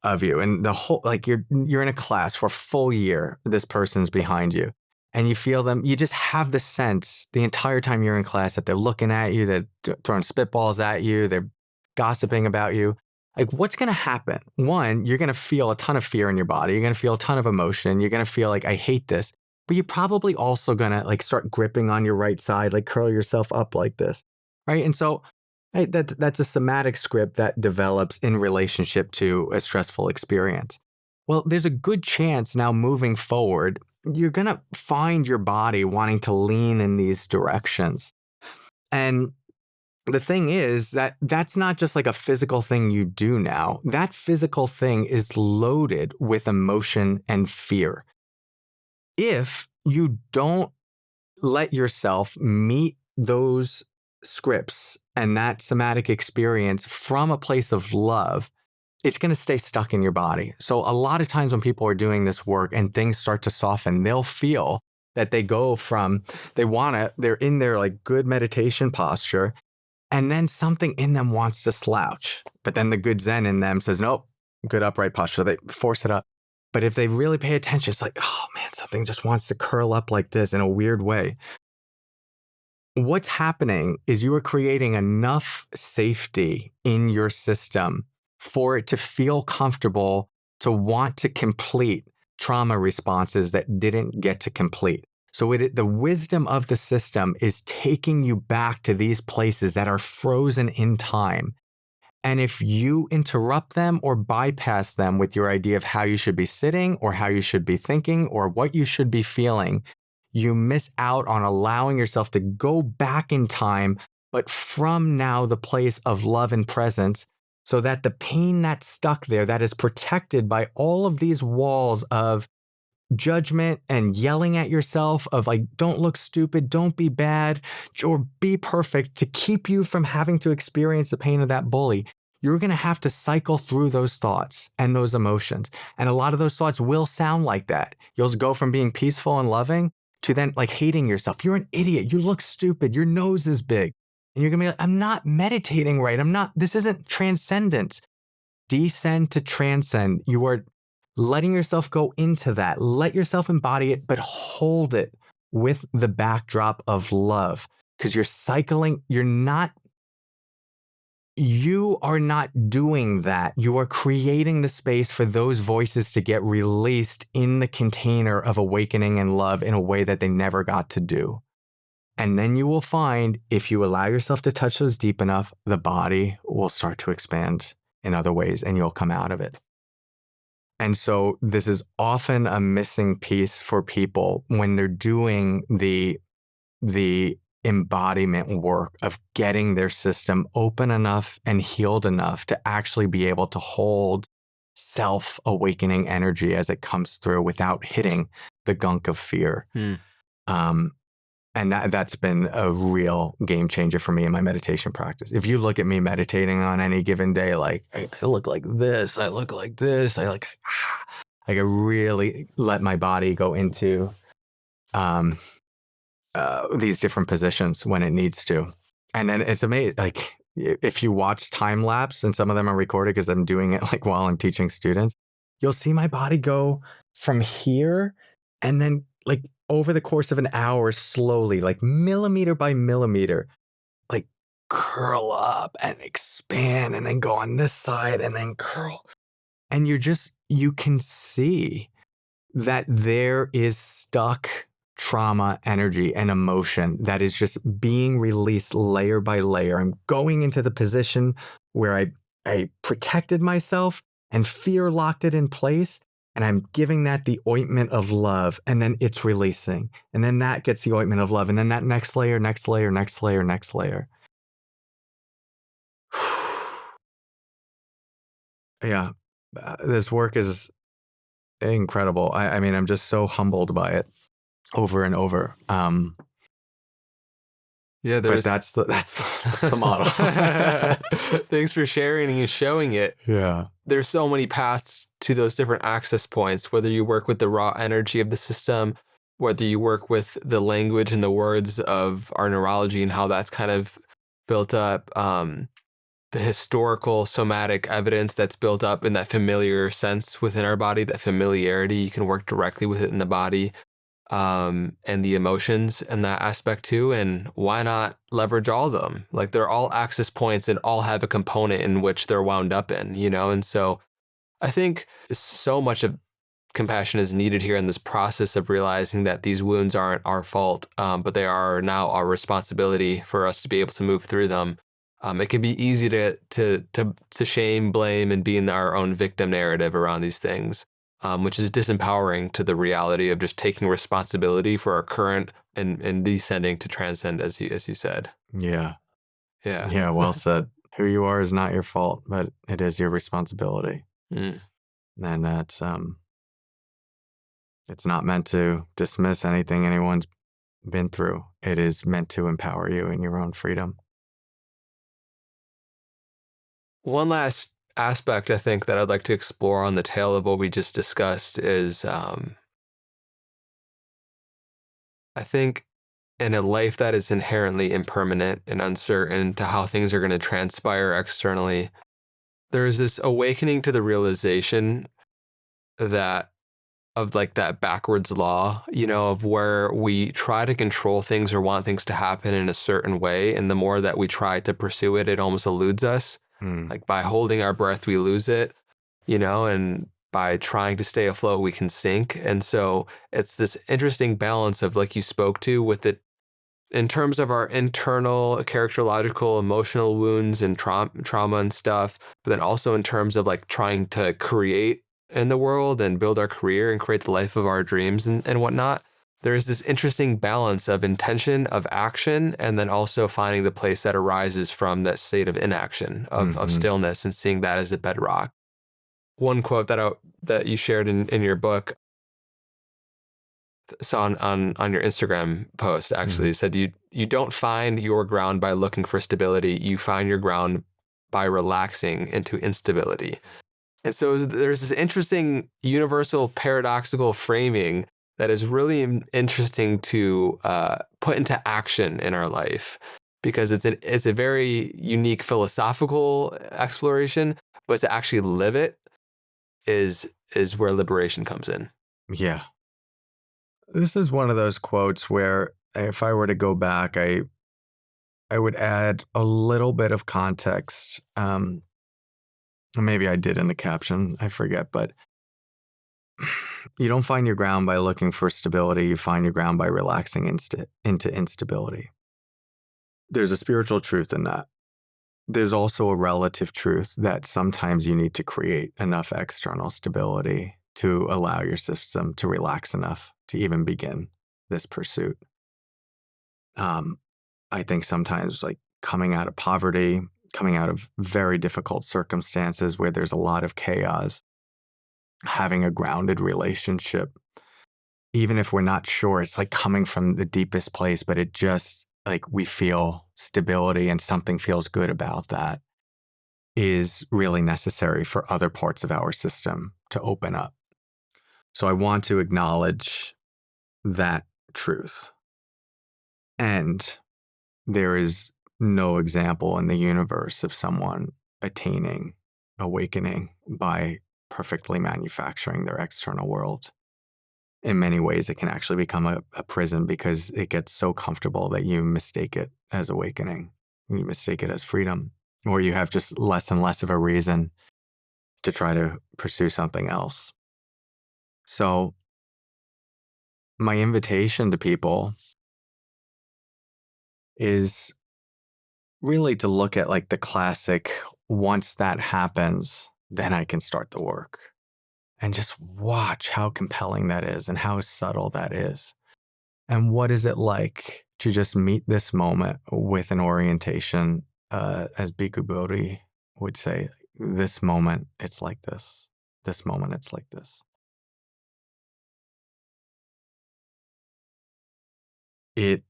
of you, and the whole, like you're in a class for a full year, this person's behind you, and you feel them, you just have the sense the entire time you're in class that they're looking at you, they're throwing spitballs at you, they're gossiping about you. Like, what's going to happen? One, you're going to feel a ton of fear in your body. You're going to feel a ton of emotion. You're going to feel like, I hate this. But you're probably also going to like start gripping on your right side, like curl yourself up like this, right? And so that's a somatic script that develops in relationship to a stressful experience. Well, there's a good chance now moving forward, you're going to find your body wanting to lean in these directions. And the thing is that that's not just like a physical thing you do now. That physical thing is loaded with emotion and fear. If you don't let yourself meet those scripts and that somatic experience from a place of love, it's going to stay stuck in your body. So a lot of times when people are doing this work and things start to soften, they'll feel that they go from, they're in their like good meditation posture, and then something in them wants to slouch. But then the good Zen in them says, nope, good upright posture. They force it up. But if they really pay attention, it's like, oh man, something just wants to curl up like this in a weird way. What's happening is you are creating enough safety in your system for it to feel comfortable to want to complete trauma responses that didn't get to complete. So the wisdom of the system is taking you back to these places that are frozen in time. And if you interrupt them or bypass them with your idea of how you should be sitting or how you should be thinking or what you should be feeling, you miss out on allowing yourself to go back in time, but from now the place of love and presence, so that the pain that's stuck there, that is protected by all of these walls of judgment and yelling at yourself of like, don't look stupid, don't be bad, or be perfect, to keep you from having to experience the pain of that bully, you're going to have to cycle through those thoughts and those emotions. And a lot of those thoughts will sound like that. You'll go from being peaceful and loving to then like hating yourself. You're an idiot. You look stupid. Your nose is big. And you're going to be like, I'm not meditating right. This isn't transcendence. Descend to transcend. You are letting yourself go into that. Let yourself embody it, but hold it with the backdrop of love. Because you are not doing that. You are creating the space for those voices to get released in the container of awakening and love in a way that they never got to do. And then you will find, if you allow yourself to touch those deep enough, the body will start to expand in other ways and you'll come out of it. And so this is often a missing piece for people when they're doing the embodiment work of getting their system open enough and healed enough to actually be able to hold self-awakening energy as it comes through without hitting the gunk of fear. And that's been a real game changer for me in my meditation practice. If you look at me meditating on any given day, like I look like this, I look like this, I really let my body go into these different positions when it needs to. And then it's amazing. Like if you watch time lapse, and some of them are recorded because I'm doing it like while I'm teaching students, you'll see my body go from here and then like over the course of an hour, slowly, like millimeter by millimeter, like curl up and expand and then go on this side and then curl. And you can see that there is stuck trauma, energy, and emotion that is just being released layer by layer. I'm going into the position where I protected myself and fear locked it in place. And I'm giving that the ointment of love, and then it's releasing. And then that gets the ointment of love. And then that next layer, next layer, next layer, next layer. Yeah, this work is incredible. I mean, I'm just so humbled by it over and over. Yeah, but that's the model. Thanks for sharing and showing it. Yeah. There's so many paths to those different access points, whether you work with the raw energy of the system, whether you work with the language and the words of our neurology and how that's kind of built up, the historical somatic evidence that's built up in that familiar sense within our body, that familiarity, you can work directly with it in the body. And the emotions and that aspect too. And why not leverage all of them? Like they're all access points and all have a component in which they're wound up in, you know? And so I think so much of compassion is needed here in this process of realizing that these wounds aren't our fault, but they are now our responsibility for us to be able to move through them. It can be easy to shame, blame, and be in our own victim narrative around these things. Which is disempowering to the reality of just taking responsibility for our current and descending to transcend, as you said. Yeah. Yeah. Yeah. Well said. Who you are is not your fault, but it is your responsibility. And that's it's not meant to dismiss anything anyone's been through. It is meant to empower you in your own freedom. One last aspect I think that I'd like to explore on the tail of what we just discussed is I think in a life that is inherently impermanent and uncertain to how things are going to transpire externally, there's this awakening to the realization that of like that backwards law, you know, of where we try to control things or want things to happen in a certain way. And the more that we try to pursue it, it almost eludes us. Like by holding our breath, we lose it, you know, and by trying to stay afloat, we can sink. And so it's this interesting balance of, like you spoke to, with it in terms of our internal characterological emotional wounds and trauma and stuff, but then also in terms of like trying to create in the world and build our career and create the life of our dreams and whatnot. There's this interesting balance of intention, of action, and then also finding the place that arises from that state of inaction, of stillness, and seeing that as a bedrock. One quote that you shared in your book, saw on your Instagram post, actually said, you don't find your ground by looking for stability, you find your ground by relaxing into instability. And so there's this interesting universal paradoxical framing that is really interesting to put into action in our life, because it's a very unique philosophical exploration, but to actually live it is where liberation comes in. Yeah. This is one of those quotes where if I were to go back, I would add a little bit of context. Maybe I did in the caption, I forget, but you don't find your ground by looking for stability. You find your ground by relaxing into instability. There's a spiritual truth in that. There's also a relative truth that sometimes you need to create enough external stability to allow your system to relax enough to even begin this pursuit. Um, I think sometimes, like coming out of poverty, coming out of very difficult circumstances where there's a lot of chaos, having a grounded relationship, even if we're not sure, it's like coming from the deepest place, but it just like we feel stability and something feels good about that is really necessary for other parts of our system to open up. So I want to acknowledge that truth. And there is no example in the universe of someone attaining awakening by perfectly manufacturing their external world. In many ways, it can actually become a prison because it gets so comfortable that you mistake it as awakening. You mistake it as freedom, or you have just less and less of a reason to try to pursue something else. So, my invitation to people is really to look at like the classic, once that happens, then I can start the work. And just watch how compelling that is and how subtle that is. And what is it like to just meet this moment with an orientation, as Bhikkhu Bodhi would say, this moment, it's like this. This moment, it's like this. It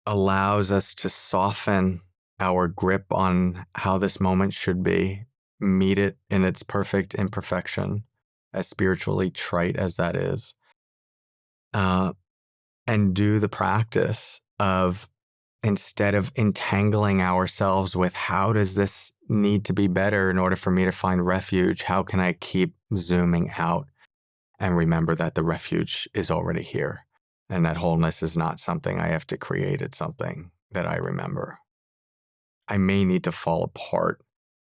allows us to soften our grip on how this moment should be, meet it in its perfect imperfection, as spiritually trite as that is, uh, and do the practice of, instead of entangling ourselves with how does this need to be better in order for me to find refuge, how can I keep zooming out and remember that the refuge is already here and that wholeness is not something I have to create, it's something that I remember. I may need to fall apart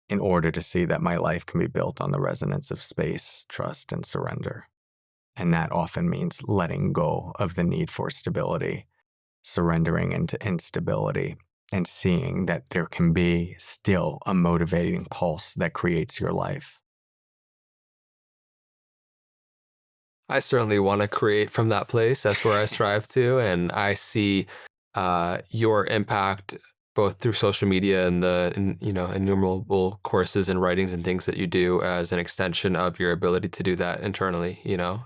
in order to see that my life can be built on the resonance of space, trust, and surrender. And that often means letting go of the need for stability, surrendering into instability, and seeing that there can be still a motivating pulse that creates your life. I certainly want to create from that place. That's where I strive to, and I see your impact both through social media and you know, innumerable courses and writings and things that you do as an extension of your ability to do that internally. You know,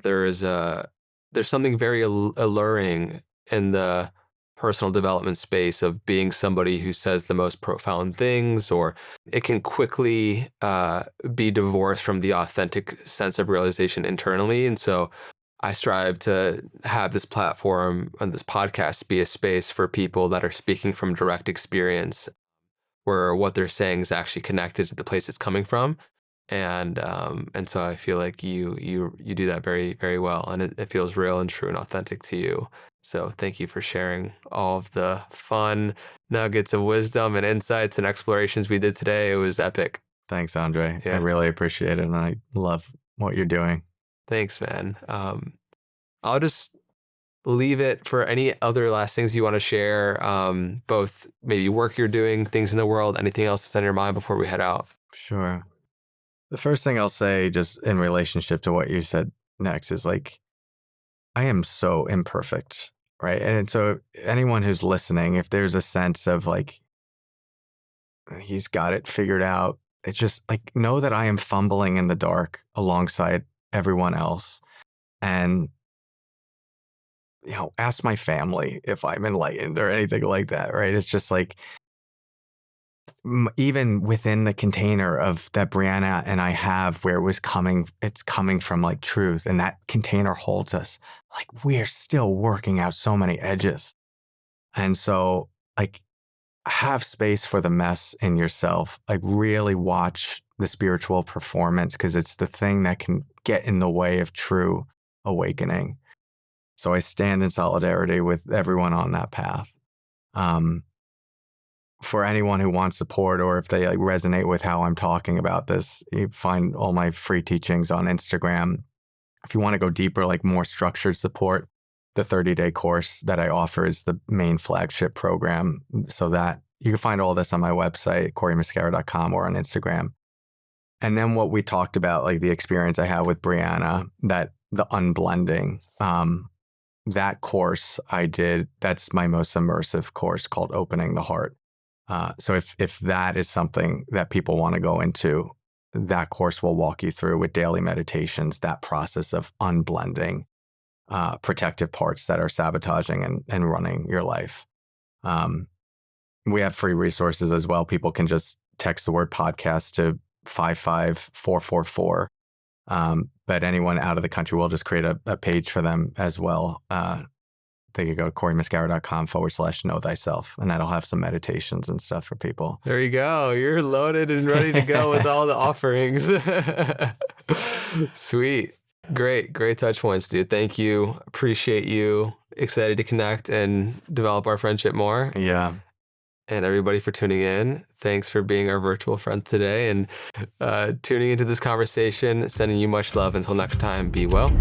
there is a there's something very alluring in the personal development space of being somebody who says the most profound things, or it can quickly be divorced from the authentic sense of realization internally. And so I strive to have this platform and this podcast be a space for people that are speaking from direct experience, where what they're saying is actually connected to the place it's coming from. And so I feel like you do that very, very well, and it feels real and true and authentic to you. So thank you for sharing all of the fun nuggets of wisdom and insights and explorations we did today. It was epic. Thanks, Andre. I Yeah. really appreciate it. And I love what you're doing. Thanks, man. I'll just leave it for any other last things you want to share, both maybe work you're doing, things in the world, anything else that's on your mind before we head out. Sure. The first thing I'll say, just in relationship to what you said next, is like, I am so imperfect, right? And so, anyone who's listening, if there's a sense of like, he's got it figured out, it's just like, know that I am fumbling in the dark alongside everyone else. And, ask my family if I'm enlightened or anything like that, right? It's just like, even within the container of that Brianna and I have, where it's coming from like truth, and that container holds us. Like, we're still working out so many edges. And so, like, have space for the mess in yourself. Like, really watch the spiritual performance, because it's the thing that can get in the way of true awakening. So I stand in solidarity with everyone on that path. Um, for anyone who wants support, or if they like resonate with how I'm talking about this, you find all my free teachings on Instagram. If you want to go deeper, like more structured support, the 30-day course that I offer is the main flagship program. So that you can find all this on my website, CoryMuscara.com, or on Instagram. And then what we talked about, like the experience I had with Brianna, that the unblending, that course I did, that's my most immersive course, called Opening the Heart. So if that is something that people want to go into, that course will walk you through, with daily meditations, that process of unblending protective parts that are sabotaging and running your life. We have free resources as well. People can just text the word podcast to 55444. But anyone out of the country, we'll just create a page for them as well. They could go to CoryMuscara.com/know thyself, and that'll have some meditations and stuff for people. There you go. You're loaded and ready to go with all the offerings. Sweet. Great touch points, dude. Thank you. Appreciate you. Excited to connect and develop our friendship more. Yeah. And everybody for tuning in. Thanks for being our virtual friend today and tuning into this conversation. Sending you much love. Until next time, be well.